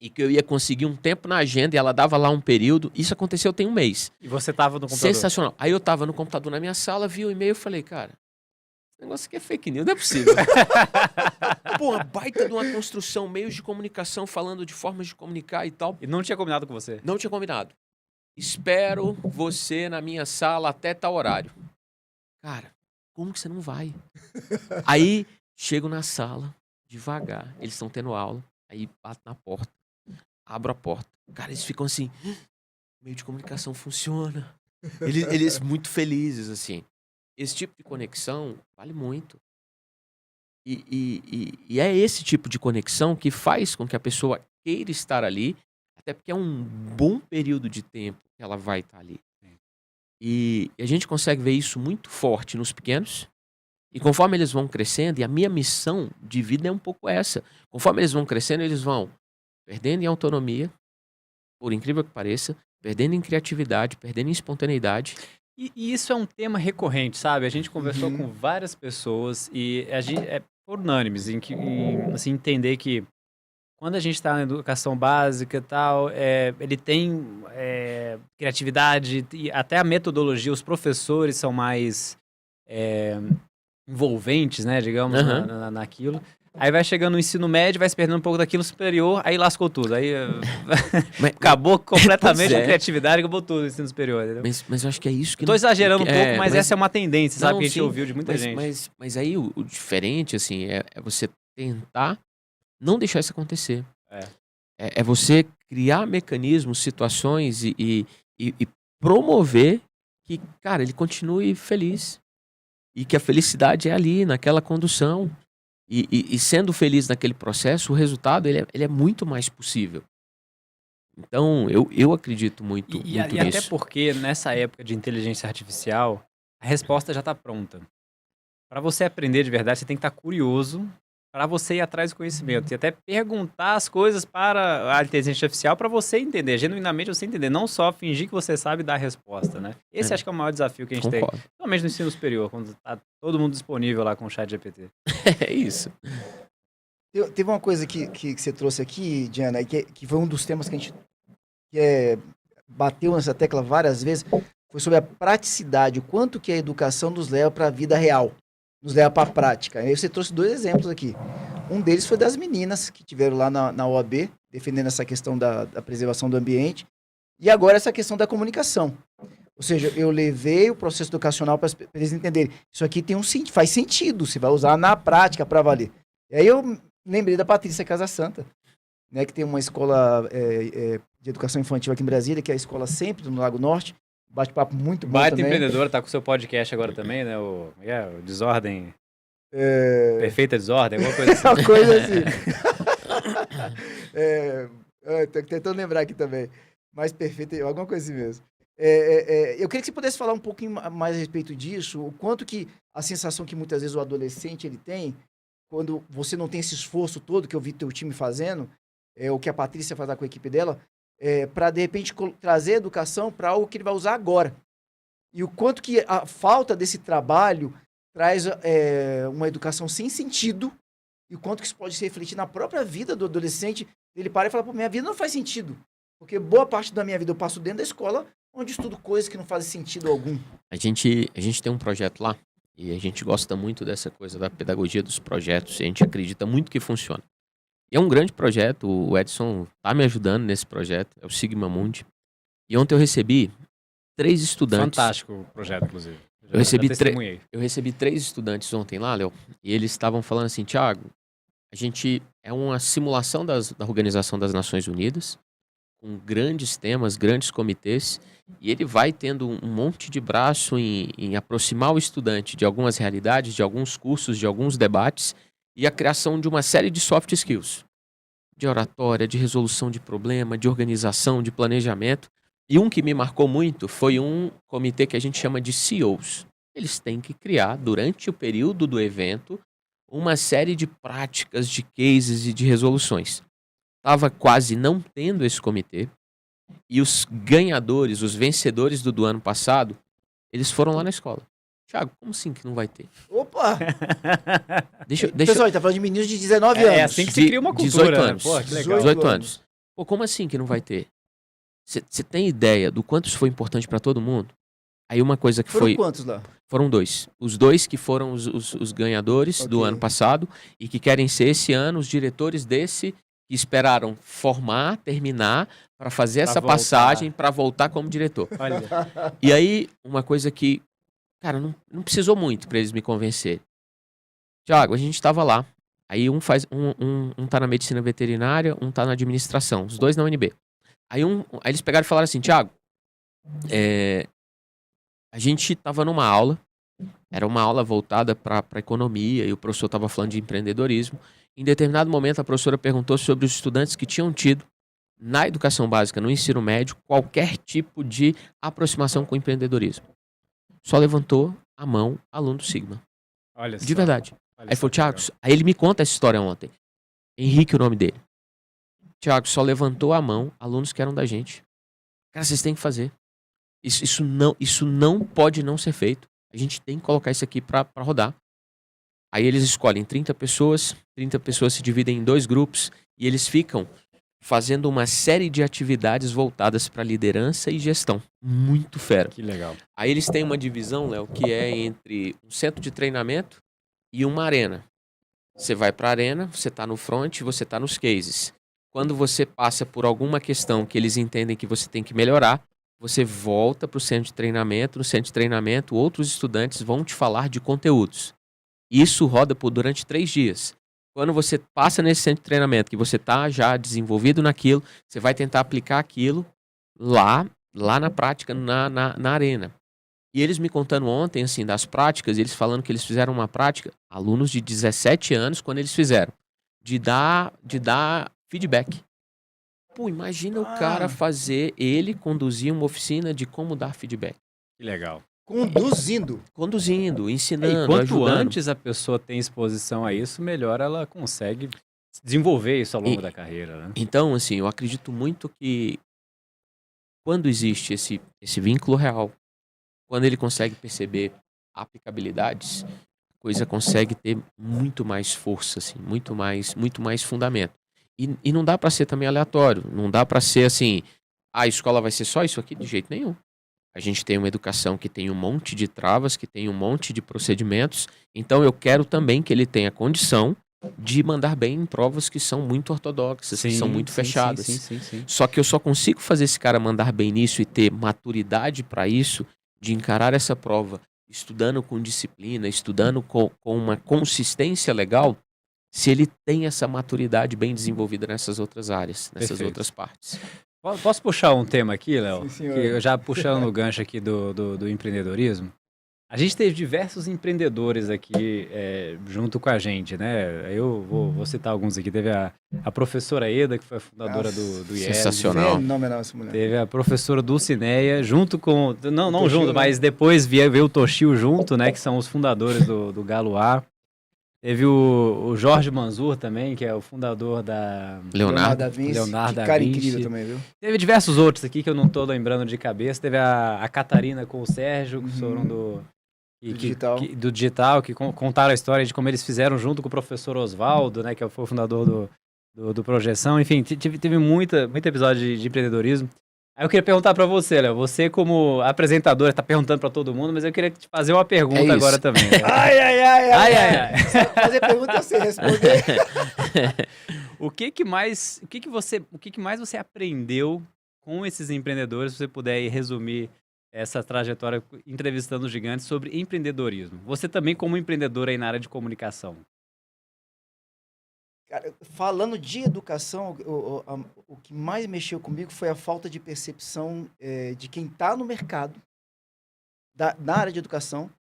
e que eu ia conseguir um tempo na agenda e ela dava lá um período. Isso aconteceu tem um mês. E você tava no computador? Sensacional. Aí eu tava no computador na minha sala, vi o e-mail e falei, cara, esse negócio aqui é fake news, não é possível. Pô, uma baita de uma construção, meios de comunicação, falando de formas de comunicar e tal. E não tinha combinado com você? Não tinha combinado. Espero você na minha sala até tal horário. Cara, como que você não vai? Aí, chego na sala, devagar, eles estão tendo aula, aí bato na porta, abro a porta. Cara, eles ficam assim, meio de comunicação funciona. Eles muito felizes, assim. Esse tipo de conexão vale muito. E é esse tipo de conexão que faz com que a pessoa queira estar ali, até porque é um bom período de tempo que ela vai estar ali. E a gente consegue ver isso muito forte nos pequenos. E conforme eles vão crescendo, e a minha missão de vida é um pouco essa. Conforme eles vão crescendo, eles vão perdendo em autonomia, por incrível que pareça, perdendo em criatividade, perdendo em espontaneidade. E isso é um tema recorrente, sabe? A gente conversou com várias pessoas e a gente é por unânimes assim, entender que quando a gente está na educação básica e tal, ele tem criatividade e até a metodologia, os professores são mais envolventes, né, digamos, naquilo. Aí vai chegando no ensino médio, vai se perdendo um pouco daquilo superior, aí lascou tudo. Aí acabou completamente a criatividade, acabou tudo no ensino superior, entendeu? Mas eu acho que é isso que... Tô exagerando um pouco, mas essa é uma tendência, sabe? Não, Que a gente sim, ouviu de muita gente. Mas aí o diferente, assim, é você tentar não deixar isso acontecer. É você criar mecanismos, situações e promover que, cara, ele continue feliz. E que a felicidade é ali, naquela condução. E sendo feliz naquele processo, o resultado ele é muito mais possível. Então, eu acredito muito E nisso. até porque, nessa época de inteligência artificial, a resposta já está pronta. Para você aprender de verdade, você tem que estar curioso para você ir atrás do conhecimento. E até perguntar as coisas para a inteligência artificial para você entender, genuinamente você entender. Não só fingir que você sabe dar a resposta, né? Esse acho que é o maior desafio que a gente tem. Principalmente no ensino superior, quando está todo mundo disponível lá com o chat GPT. É isso. Teve uma coisa que você trouxe aqui, Diana, que foi um dos temas que a gente bateu nessa tecla várias vezes, foi sobre a praticidade, o quanto que a educação nos leva para a vida real, nos leva para a prática. Aí você trouxe 2 exemplos aqui. Um deles foi das meninas que tiveram lá na OAB, defendendo essa questão da preservação do ambiente, e agora essa questão da comunicação. Ou seja, eu levei o processo educacional para eles entenderem. Isso aqui faz sentido, você vai usar na prática para valer. E aí eu lembrei da Patrícia Casa Santa, né, que tem uma escola de educação infantil aqui em Brasília, que é a escola sempre no Lago Norte. Bate-papo muito bom Baita também. empreendedora, tá com o seu podcast agora também, né? O Desordem... Perfeita Desordem, alguma coisa assim. Uma coisa assim. Tô tentando lembrar aqui também. Mais perfeita, alguma coisa assim mesmo. Eu queria que você pudesse falar um pouquinho mais a respeito disso, o quanto que a sensação que muitas vezes o adolescente ele tem, quando você não tem esse esforço todo que eu vi teu time fazendo, o que a Patrícia faz lá com a equipe dela, para de repente trazer a educação para algo que ele vai usar agora. E o quanto que a falta desse trabalho traz uma educação sem sentido e o quanto que isso pode se refletir na própria vida do adolescente. Ele para e fala, pô, minha vida não faz sentido. Porque boa parte da minha vida eu passo dentro da escola, onde estudo coisas que não fazem sentido algum. A gente tem um projeto lá e a gente gosta muito dessa coisa da pedagogia dos projetos. E a gente acredita muito que funciona. E é um grande projeto, o Edson tá me ajudando nesse projeto, é o Sigma Mundi. E ontem eu recebi 3 estudantes. Fantástico o projeto, inclusive. Eu recebi 3 estudantes ontem lá, Léo, e eles estavam falando assim, Thiago, a gente é uma simulação da Organização das Nações Unidas, com grandes temas, grandes comitês, e ele vai tendo um monte de braço em aproximar o estudante de algumas realidades, de alguns cursos, de alguns debates, e a criação de uma série de soft skills, de oratória, de resolução de problema, de organização, de planejamento. E um que me marcou muito foi um comitê que a gente chama de CEOs. Eles têm que criar, durante o período do evento, uma série de práticas, de cases e de resoluções. Estava quase não tendo esse comitê. E os ganhadores, os vencedores do ano passado, eles foram lá na escola. Thiago, como assim que não vai ter? Opa! Deixa Pessoal, ele tá falando de meninos de 19 anos. É assim que se cria uma cultura, 18 anos. né? Pô, que legal. 18 anos. Pô, como assim que não vai ter? Você tem ideia do quanto isso foi importante para todo mundo? Aí uma coisa que Foram quantos lá? Foram 2. Os 2 que foram os ganhadores do ano passado e que querem ser esse ano os diretores desse que esperaram formar, terminar, para fazer essa passagem para voltar como diretor. Olha. E aí, uma coisa que, cara, não precisou muito para eles me convencerem. Thiago, a gente estava lá. Aí um tá na medicina veterinária, um tá na administração. Os 2 na UNB. Aí eles pegaram e falaram assim, Thiago, a gente estava numa aula, era uma aula voltada para economia e o professor estava falando de empreendedorismo. Em determinado momento, a professora perguntou sobre os estudantes que tinham tido, na educação básica, no ensino médio, qualquer tipo de aproximação com o empreendedorismo. Só levantou a mão aluno do Sigma. Olha só. De verdade. Olha Aí só falou, que Thiago, legal. aí ele me conta essa história ontem. Henrique, o nome dele. Thiago, só levantou a mão alunos que eram da gente. Cara, vocês têm que fazer. Isso não pode não ser feito. A gente tem que colocar isso aqui pra rodar. Aí eles escolhem 30 pessoas se dividem em 2 grupos e eles ficam fazendo uma série de atividades voltadas para liderança e gestão. Muito fera. Que legal. Aí eles têm uma divisão, Léo, que é entre um centro de treinamento e uma arena. Você vai para a arena, você está no front, você está nos cases. Quando você passa por alguma questão que eles entendem que você tem que melhorar, você volta para o centro de treinamento. No centro de treinamento, outros estudantes vão te falar de conteúdos. Isso roda durante 3 dias. Quando você passa nesse centro de treinamento, que você está já desenvolvido naquilo, você vai tentar aplicar aquilo lá na prática, na arena. E eles me contando ontem, assim, das práticas, eles falando que eles fizeram uma prática, alunos de 17 anos, quando eles fizeram, de dar feedback. Pô, imagina o cara ele conduzir uma oficina de como dar feedback. Que legal. Conduzindo, ensinando, E quanto ajudando. antes a pessoa tem exposição a isso, melhor ela consegue desenvolver isso ao longo da carreira, né? Então, assim, eu acredito muito que quando existe esse vínculo real, quando ele consegue perceber aplicabilidades, a coisa consegue ter muito mais força, assim, muito mais fundamento. E não dá para ser também aleatório, não dá para ser assim, a escola vai ser só isso aqui? De jeito nenhum. A gente tem uma educação que tem um monte de travas, que tem um monte de procedimentos, então eu quero também que ele tenha condição de mandar bem em provas que são muito ortodoxas, que são muito fechadas. Sim. Só que eu só consigo fazer esse cara mandar bem nisso e ter maturidade para isso, de encarar essa prova, estudando com disciplina, estudando com uma consistência legal, se ele tem essa maturidade bem desenvolvida nessas outras áreas, nessas Perfeito. outras partes. Posso puxar um tema aqui, Léo? Sim, senhor. Que eu já puxando o gancho aqui do empreendedorismo. A gente teve diversos empreendedores aqui junto com a gente, né? Eu vou citar alguns aqui. Teve a professora Eda, que foi a fundadora do IES. Sensacional. Fenomenal essa mulher. Teve a professora Dulcineia, junto com... Não Toshio, junto, né? mas depois veio o Toshio junto, né? Que são os fundadores do Galo A. Teve o Jorge Manzur também, que é o fundador da... Leonardo. da Vinci. Leonardo Que da cara Vinci. incrível também, viu? Teve diversos outros aqui que eu não tô lembrando de cabeça. Teve a Catarina com o Sérgio, que foram E Do digital. do digital, que contaram a história de como eles fizeram junto com o professor Oswaldo, né, que foi o fundador do Projeção. Enfim, teve muito episódio de empreendedorismo. Aí eu queria perguntar para você, Léo, você como apresentador, tá perguntando para todo mundo, mas eu queria te fazer uma pergunta agora também. Né? Ai. Fazer pergunta é você responder. O que mais você aprendeu com esses empreendedores, se você puder aí resumir essa trajetória entrevistando os gigantes sobre empreendedorismo? Você também como empreendedor aí na área de comunicação. Cara, falando de educação, o que mais mexeu comigo foi a falta de percepção de quem está no mercado, na área de educação,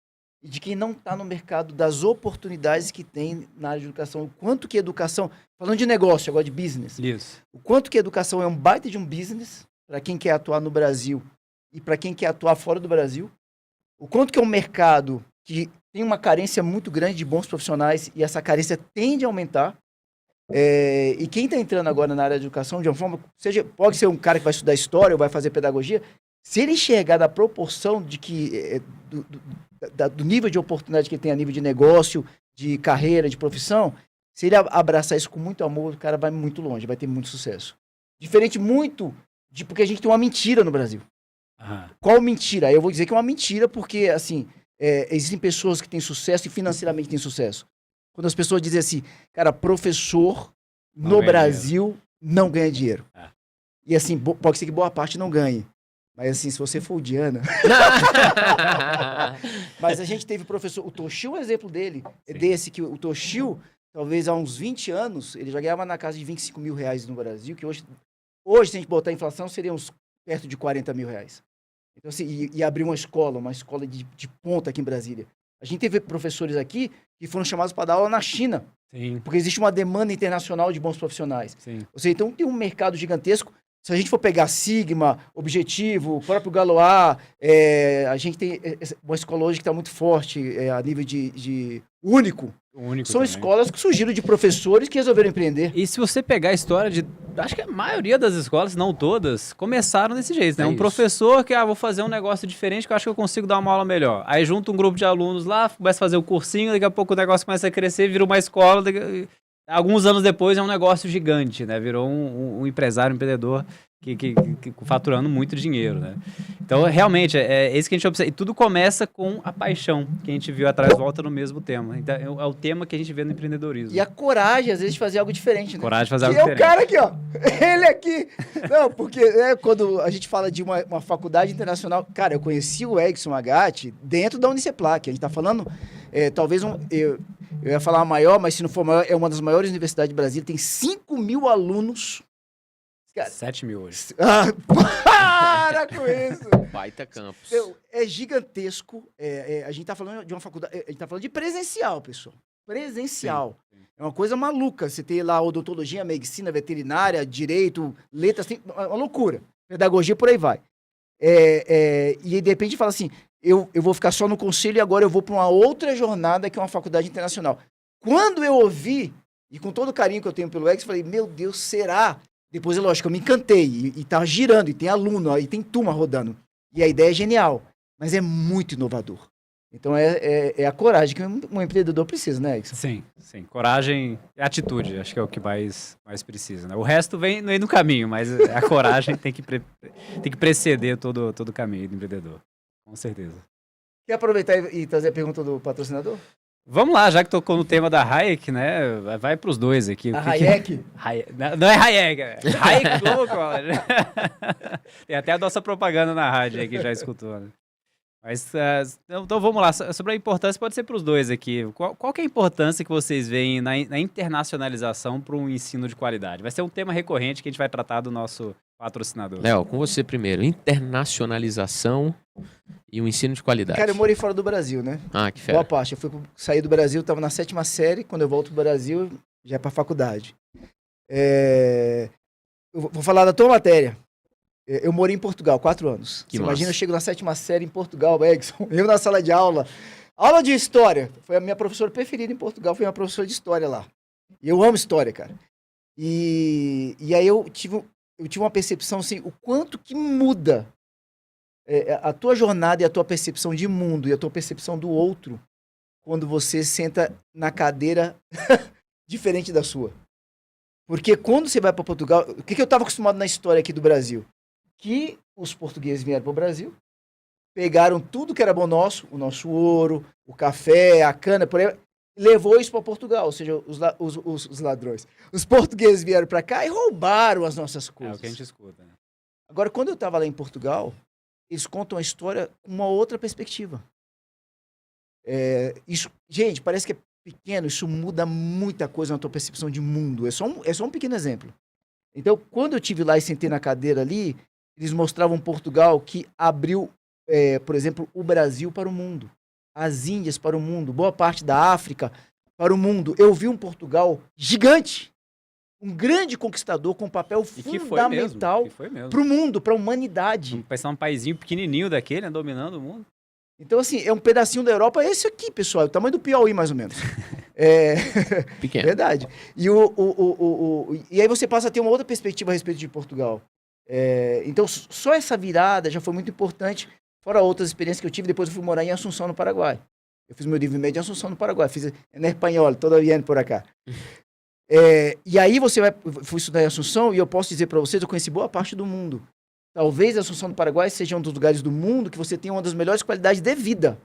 e de quem não está no mercado, das oportunidades que tem na área de educação. O quanto que educação, falando de negócio, agora de business, Isso. o quanto que educação é um baita de um business para quem quer atuar no Brasil e para quem quer atuar fora do Brasil. O quanto que é um mercado que tem uma carência muito grande de bons profissionais e essa carência tende a aumentar. E quem está entrando agora na área de educação, de uma forma, pode ser um cara que vai estudar história ou vai fazer pedagogia, se ele enxergar da proporção de que do nível de oportunidade que ele tem a nível de negócio, de carreira, de profissão, se ele abraçar isso com muito amor, o cara vai muito longe, vai ter muito sucesso. Diferente muito porque a gente tem uma mentira no Brasil. Aham. Qual mentira? Eu vou dizer que é uma mentira porque, assim, existem pessoas que têm sucesso e financeiramente têm sucesso. Quando as pessoas dizem assim, cara, professor no Brasil não ganha dinheiro. E assim, pode ser que boa parte não ganhe. Mas assim, se você for o Diana... Mas a gente teve professor... O Toshio é um exemplo dele. É desse que o Toshio, talvez há uns 20 anos, ele já ganhava na casa de 25 mil reais no Brasil, que hoje se a gente botar a inflação, seria uns perto de 40 mil reais. Então, assim, e abrir uma escola de ponta aqui em Brasília. A gente teve professores aqui que foram chamados para dar aula na China. Sim. Porque existe uma demanda internacional de bons profissionais. Sim. Ou seja, então tem um mercado gigantesco. Se a gente for pegar Sigma, Objetivo, o próprio Galois, a gente tem uma escola hoje que está muito forte a nível de único. São também. escolas que surgiram de professores que resolveram empreender. E se você pegar a história de... Acho que a maioria das escolas, não todas, começaram desse jeito, né? Um professor que, vou fazer um negócio diferente que eu acho que eu consigo dar uma aula melhor. Aí junta um grupo de alunos lá, começa a fazer o cursinho, daqui a pouco o negócio começa a crescer, vira uma escola. Alguns anos depois é um negócio gigante, né? Virou um empresário, um empreendedor que faturando muito dinheiro, né? Então, realmente, é isso que a gente observa. E tudo começa com a paixão, que a gente viu atrás e volta no mesmo tema. Então, é o tema que a gente vê no empreendedorismo. E a coragem, às vezes, de fazer algo diferente, né? Coragem de fazer algo que diferente. É o cara aqui, ó. Ele aqui. Não, porque quando a gente fala de uma faculdade internacional... Cara, eu conheci o Edson Agatti dentro da Uniceplac. A gente tá falando, talvez eu ia falar a maior, mas se não for maior, é uma das maiores universidades do Brasil. Tem 5 mil alunos. Cara, 7 mil hoje. Para com isso! Baita campus. É gigantesco. A gente tá falando de uma faculdade... A gente tá falando de presencial, pessoal. Presencial. Sim. É uma coisa maluca. Você tem lá odontologia, medicina, veterinária, direito, letras, tem uma loucura. Pedagogia, por aí vai. E de repente fala assim, eu vou ficar só no conselho e agora eu vou para uma outra jornada que é uma faculdade internacional. Quando eu ouvi, e com todo o carinho que eu tenho pelo Ex, eu falei, meu Deus, será? Depois, é lógico, eu me encantei, e tá girando, e tem aluno, e tem turma rodando. E a ideia é genial, mas é muito inovador. Então, é a coragem que um empreendedor precisa, né, Ex? Sim. Coragem e atitude, acho que é o que mais precisa, né? O resto vem no caminho, mas a coragem tem que preceder todo o caminho do empreendedor, com certeza. Quer aproveitar e trazer a pergunta do patrocinador? Vamos lá, já que tocou no tema da Hayek, né? Vai pros dois aqui. A Hayek? Não é Hayek, Hayek Global College. Tem até a nossa propaganda na rádio aí que já escutou, né? Mas, então vamos lá, sobre a importância, pode ser para os dois aqui. Qual que é a importância que vocês veem na internacionalização para um ensino de qualidade? Vai ser um tema recorrente que a gente vai tratar do nosso patrocinador. Léo, com você primeiro. Internacionalização e um ensino de qualidade. Cara, eu morei fora do Brasil, né? Que fera. Boa parte. Eu saí do Brasil, estava na 7ª série. Quando eu volto pro Brasil, já é para faculdade. Eu vou falar da tua matéria. Eu morei em Portugal 4 anos. Você imagina, eu chego na 7ª série em Portugal, Edson. Eu na sala de aula. Aula de história. Foi a minha professora preferida em Portugal, foi uma professora de história lá. E eu amo história, cara. E aí eu tive uma percepção, assim, o quanto que muda a tua jornada e a tua percepção de mundo e a tua percepção do outro quando você senta na cadeira diferente da sua. Porque quando você vai para Portugal, o que eu estava acostumado na história aqui do Brasil? Que os portugueses vieram para o Brasil, pegaram tudo que era bom nosso, o nosso ouro, o café, a cana, por aí, levou isso para Portugal, ou seja, os ladrões. Os portugueses vieram para cá e roubaram as nossas É coisas. o que a gente escuta, né? Agora, quando eu estava lá em Portugal, eles contam a história com uma outra perspectiva. Isso, gente, parece que é pequeno, isso muda muita coisa na tua percepção de mundo. É só um pequeno exemplo. Então, quando eu estive lá e sentei na cadeira ali, eles mostravam Portugal que abriu, por exemplo, o Brasil para o mundo, as Índias para o mundo, boa parte da África para o mundo. Eu vi um Portugal gigante, um grande conquistador com um papel E que fundamental foi mesmo. para o mundo, para a humanidade. Pensar um paizinho pequenininho daquele, né, dominando o mundo. Então, assim, é um pedacinho da Europa, esse aqui, pessoal, o tamanho do Piauí, mais ou menos. Pequeno. Verdade. E aí você passa a ter uma outra perspectiva a respeito de Portugal. Então, só essa virada já foi muito importante, fora outras experiências que eu tive. Depois eu fui morar em Assunção, no Paraguai. Eu fiz meu nível médio em Assunção, no Paraguai. Fiz em espanhol, toda vindo por acá. E aí fui estudar em Assunção, e eu posso dizer para vocês, eu conheci boa parte do mundo. Talvez a Assunção do Paraguai seja um dos lugares do mundo que você tem uma das melhores qualidades de vida.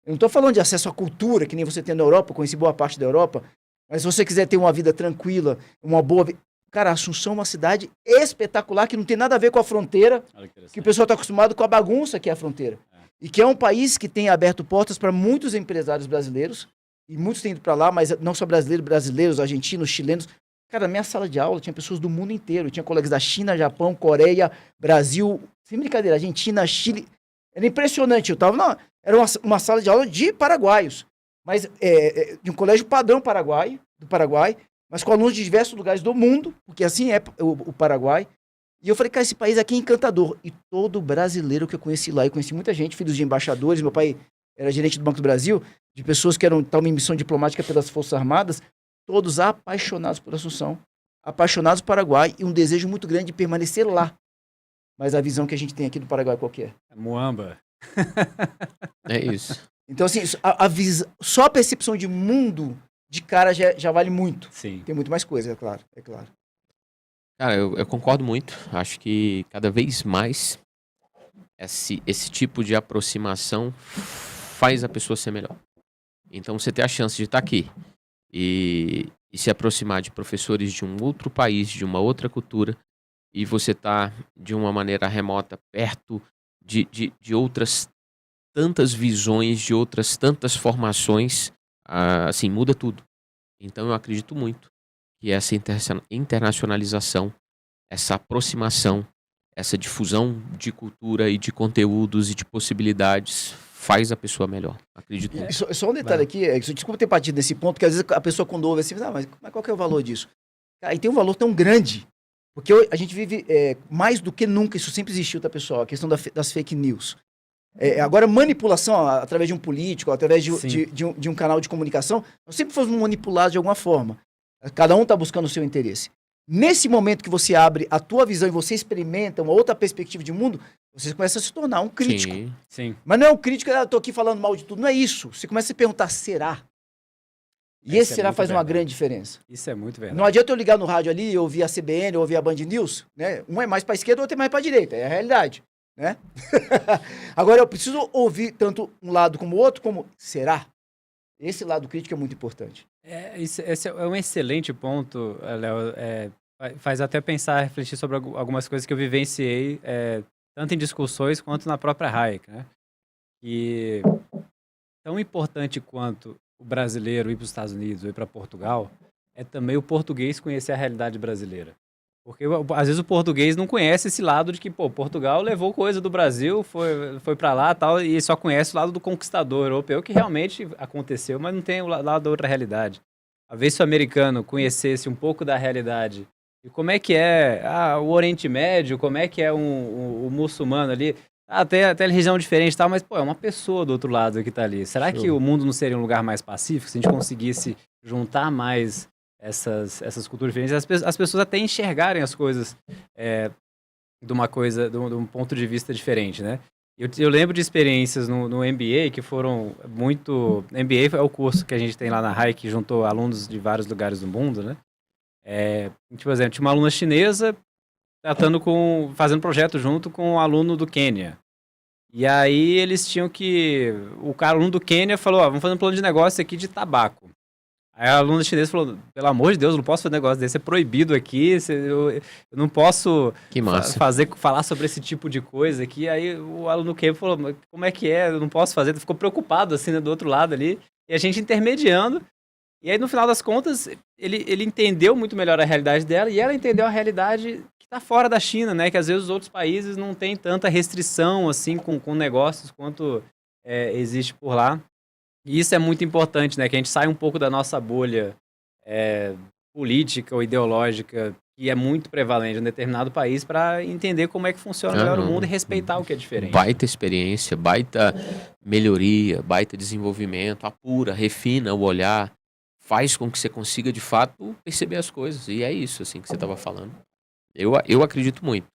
Eu não estou falando de acesso à cultura, que nem você tem na Europa, eu conheci boa parte da Europa, mas se você quiser ter uma vida tranquila, uma boa vida... Cara, Assunção é uma cidade espetacular, que não tem nada a ver com a fronteira, que o pessoal está acostumado com a bagunça que é a fronteira. E que é um país que tem aberto portas para muitos empresários brasileiros, e muitos têm ido para lá, mas não só brasileiros, argentinos, chilenos. Cara, na minha sala de aula tinha pessoas do mundo inteiro. Tinha colegas da China, Japão, Coreia, Brasil, sem brincadeira, Argentina, Chile. Era impressionante. Era uma sala de aula de paraguaios, mas de um colégio padrão do Paraguai, mas com alunos de diversos lugares do mundo, porque assim é o Paraguai. E eu falei, cara, esse país aqui é encantador. E todo brasileiro que eu conheci lá, eu conheci muita gente, filhos de embaixadores, meu pai era gerente do Banco do Brasil, de pessoas que estavam em missão diplomática pelas Forças Armadas, todos apaixonados por Assunção, apaixonados pelo Paraguai e um desejo muito grande de permanecer lá. Mas a visão que a gente tem aqui do Paraguai qual que é? Muamba. É isso. Então, assim, só a percepção de mundo de cara já vale muito. Sim. Tem muito mais coisa, é claro. Cara, eu concordo muito. Acho que cada vez mais esse tipo de aproximação faz a pessoa ser melhor. Então, você ter a chance de estar aqui e se aproximar de professores de um outro país, de uma outra cultura, e você tá de uma maneira remota, perto de outras tantas visões, de outras tantas formações, assim, muda tudo. Então eu acredito muito que essa internacionalização, essa aproximação, essa difusão de cultura e de conteúdos e de possibilidades faz a pessoa melhor. Acredito muito. Só um detalhe aqui, desculpa ter partido nesse ponto, porque às vezes a pessoa quando ouve assim, mas qual que é o valor disso? Cara, e tem um valor tão grande, porque a gente vive mais do que nunca, isso sempre existiu, tá, pessoal? A questão das fake news. Agora, manipulação através de um político, através de um canal de comunicação, nós sempre fomos manipulados de alguma forma. Cada um está buscando o seu interesse. Nesse momento que você abre a tua visão e você experimenta uma outra perspectiva de mundo, você começa a se tornar um crítico. Sim. Mas não é um crítico, eu tô aqui falando mal de tudo. Não é isso. Você começa a se perguntar, será? E esse será faz uma grande diferença. Isso é muito verdade. Não adianta eu ligar no rádio ali e ouvir a CBN ou ouvir a Band News, né? Um é mais para a esquerda, o outro é mais para a direita. É a realidade, né? Agora, eu preciso ouvir tanto um lado como o outro, como será? Esse lado crítico é muito importante. Esse é um excelente ponto, Léo. Faz até pensar, refletir sobre algumas coisas que eu vivenciei, tanto em discussões quanto na própria Hayek, né? E tão importante quanto o brasileiro ir para os Estados Unidos ou ir para Portugal é também o português conhecer a realidade brasileira. Porque às vezes o português não conhece esse lado de que, Portugal levou coisa do Brasil, foi para lá tal, e só conhece o lado do conquistador europeu, que realmente aconteceu, mas não tem o lado da outra realidade. A vez se o americano conhecesse um pouco da realidade, e como é que é o Oriente Médio, como é que é o muçulmano ali, até religião diferente e tal, mas é uma pessoa do outro lado que está ali. Será que o mundo não seria um lugar mais pacífico se a gente conseguisse juntar mais essas culturas diferentes, as pessoas até enxergarem as coisas de um ponto de vista diferente, né? Eu lembro de experiências no MBA que foram muito... MBA é o curso que a gente tem lá na RAI, que juntou alunos de vários lugares do mundo, né? Tipo, por exemplo, tinha uma aluna chinesa fazendo projeto junto com um aluno do Quênia. E aí eles tinham que... O aluno do Quênia falou, vamos fazer um plano de negócio aqui de tabaco. Aí a aluna chinesa falou, pelo amor de Deus, eu não posso fazer um negócio desse, é proibido aqui, eu não posso falar sobre esse tipo de coisa aqui. Aí o aluno Quênia falou, mas como é que é? Eu não posso fazer. Ele ficou preocupado, assim, né, do outro lado ali. E a gente intermediando. E aí, no final das contas, ele entendeu muito melhor a realidade dela e ela entendeu a realidade que está fora da China, né? Que às vezes os outros países não têm tanta restrição, assim, com negócios quanto existe por lá. E isso é muito importante, né? Que a gente saia um pouco da nossa bolha política ou ideológica, que é muito prevalente em um determinado país, para entender como é que funciona melhor o mundo e respeitar o que é diferente. Baita experiência, baita melhoria, baita desenvolvimento, apura, refina o olhar, faz com que você consiga, de fato, perceber as coisas. E é isso, assim, que você estava falando. Eu acredito muito.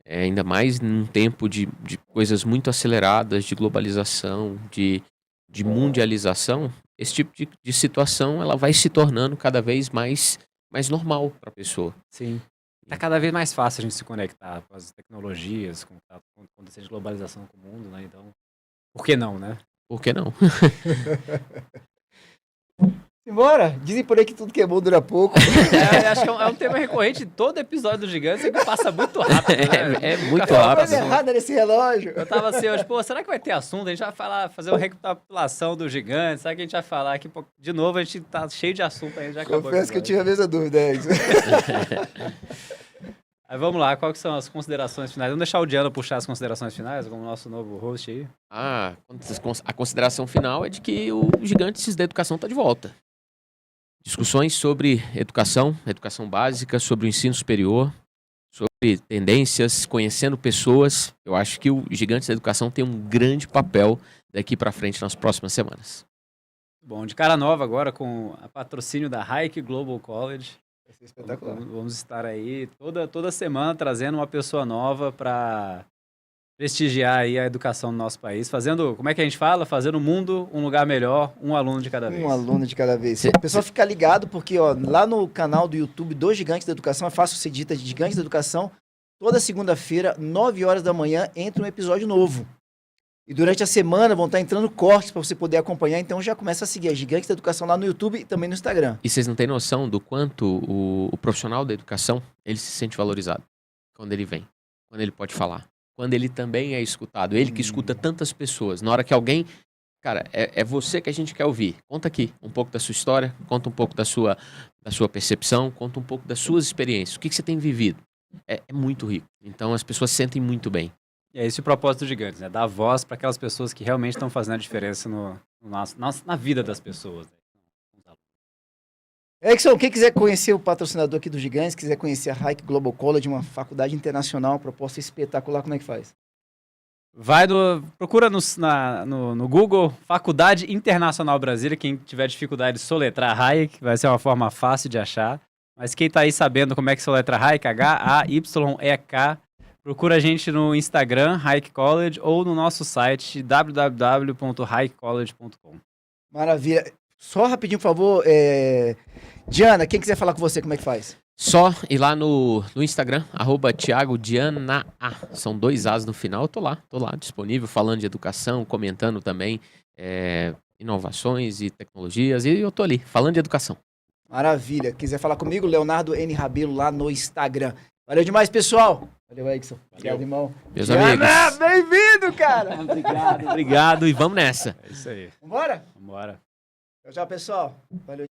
Ainda mais num tempo de coisas muito aceleradas, de globalização, de mundialização, esse tipo de situação ela vai se tornando cada vez mais normal para a pessoa. Sim. Tá cada vez mais fácil a gente se conectar com as tecnologias, com a globalização com o mundo, né? Então, por que não, né? Por que não? Simbora! Dizem por aí que tudo que é bom dura pouco. Acho que é um tema recorrente. Todo episódio do Gigante sempre passa muito rápido, né? É muito rápido. Coisa errada nesse relógio. Eu tava assim hoje, será que vai ter assunto? A gente vai fazer uma recapitulação do Gigante. Sabe que a gente vai falar aqui? De novo, a gente tá cheio de assunto aí. Já acabou. Confesso que eu tive a mesma dúvida, Edson. Aí vamos lá, quais são as considerações finais? Vamos deixar o Diana puxar as considerações finais, como nosso novo host aí. A consideração final é de que o Gigantes da Educação está de volta. Discussões sobre educação básica, sobre o ensino superior, sobre tendências, conhecendo pessoas. Eu acho que o Gigantes da Educação tem um grande papel daqui para frente nas próximas semanas. Bom, de cara nova agora com a patrocínio da Hike Global College. Vai ser espetacular. Vamos estar aí toda semana trazendo uma pessoa nova para prestigiar aí a educação do nosso país, fazendo, como é que a gente fala? Fazendo o mundo um lugar melhor, um aluno de cada vez. Um aluno de cada vez. O pessoal fica ligado porque lá no canal do YouTube do Gigantes da Educação, é fácil você digita de Gigantes da Educação, toda segunda-feira, 9 horas da manhã, entra um episódio novo. E durante a semana vão estar entrando cortes para você poder acompanhar, então já começa a seguir a Gigantes da Educação lá no YouTube e também no Instagram. E vocês não têm noção do quanto o profissional da educação, ele se sente valorizado quando ele vem, quando ele pode falar. Quando ele também é escutado. Ele que escuta tantas pessoas. Na hora que alguém... Cara, é você que a gente quer ouvir. Conta aqui um pouco da sua história, conta um pouco da sua percepção, conta um pouco das suas experiências. O que você tem vivido? É muito rico. Então, as pessoas se sentem muito bem. E é esse o propósito do Gigantes, né? Dar voz para aquelas pessoas que realmente estão fazendo a diferença na vida das pessoas. Edson, quem quiser conhecer o patrocinador aqui do Gigantes, quiser conhecer a Hike Global College, uma faculdade internacional, uma proposta espetacular, como é que faz? Procura no Google, Faculdade Internacional Brasília, quem tiver dificuldade de soletrar Hike, vai ser uma forma fácil de achar. Mas quem está aí sabendo como é que soletra Hike, H-A-Y-E-K, procura a gente no Instagram, Hike College, ou no nosso site, www.hikecollege.com. Maravilha. Só rapidinho, por favor, Diana, quem quiser falar com você, como é que faz? Só ir lá no Instagram, @ThiagoDiana. São 2 As no final. Eu tô lá disponível, falando de educação, comentando também inovações e tecnologias. E eu tô ali, falando de educação. Maravilha. Quiser falar comigo, Leonardo N. Rabelo lá no Instagram. Valeu demais, pessoal. Valeu, Edson. Obrigado, irmão. Meus Diana, amigos. bem-vindo, cara. Obrigado e vamos nessa. É isso aí. Vambora? Vambora. Tchau, pessoal. Valeu.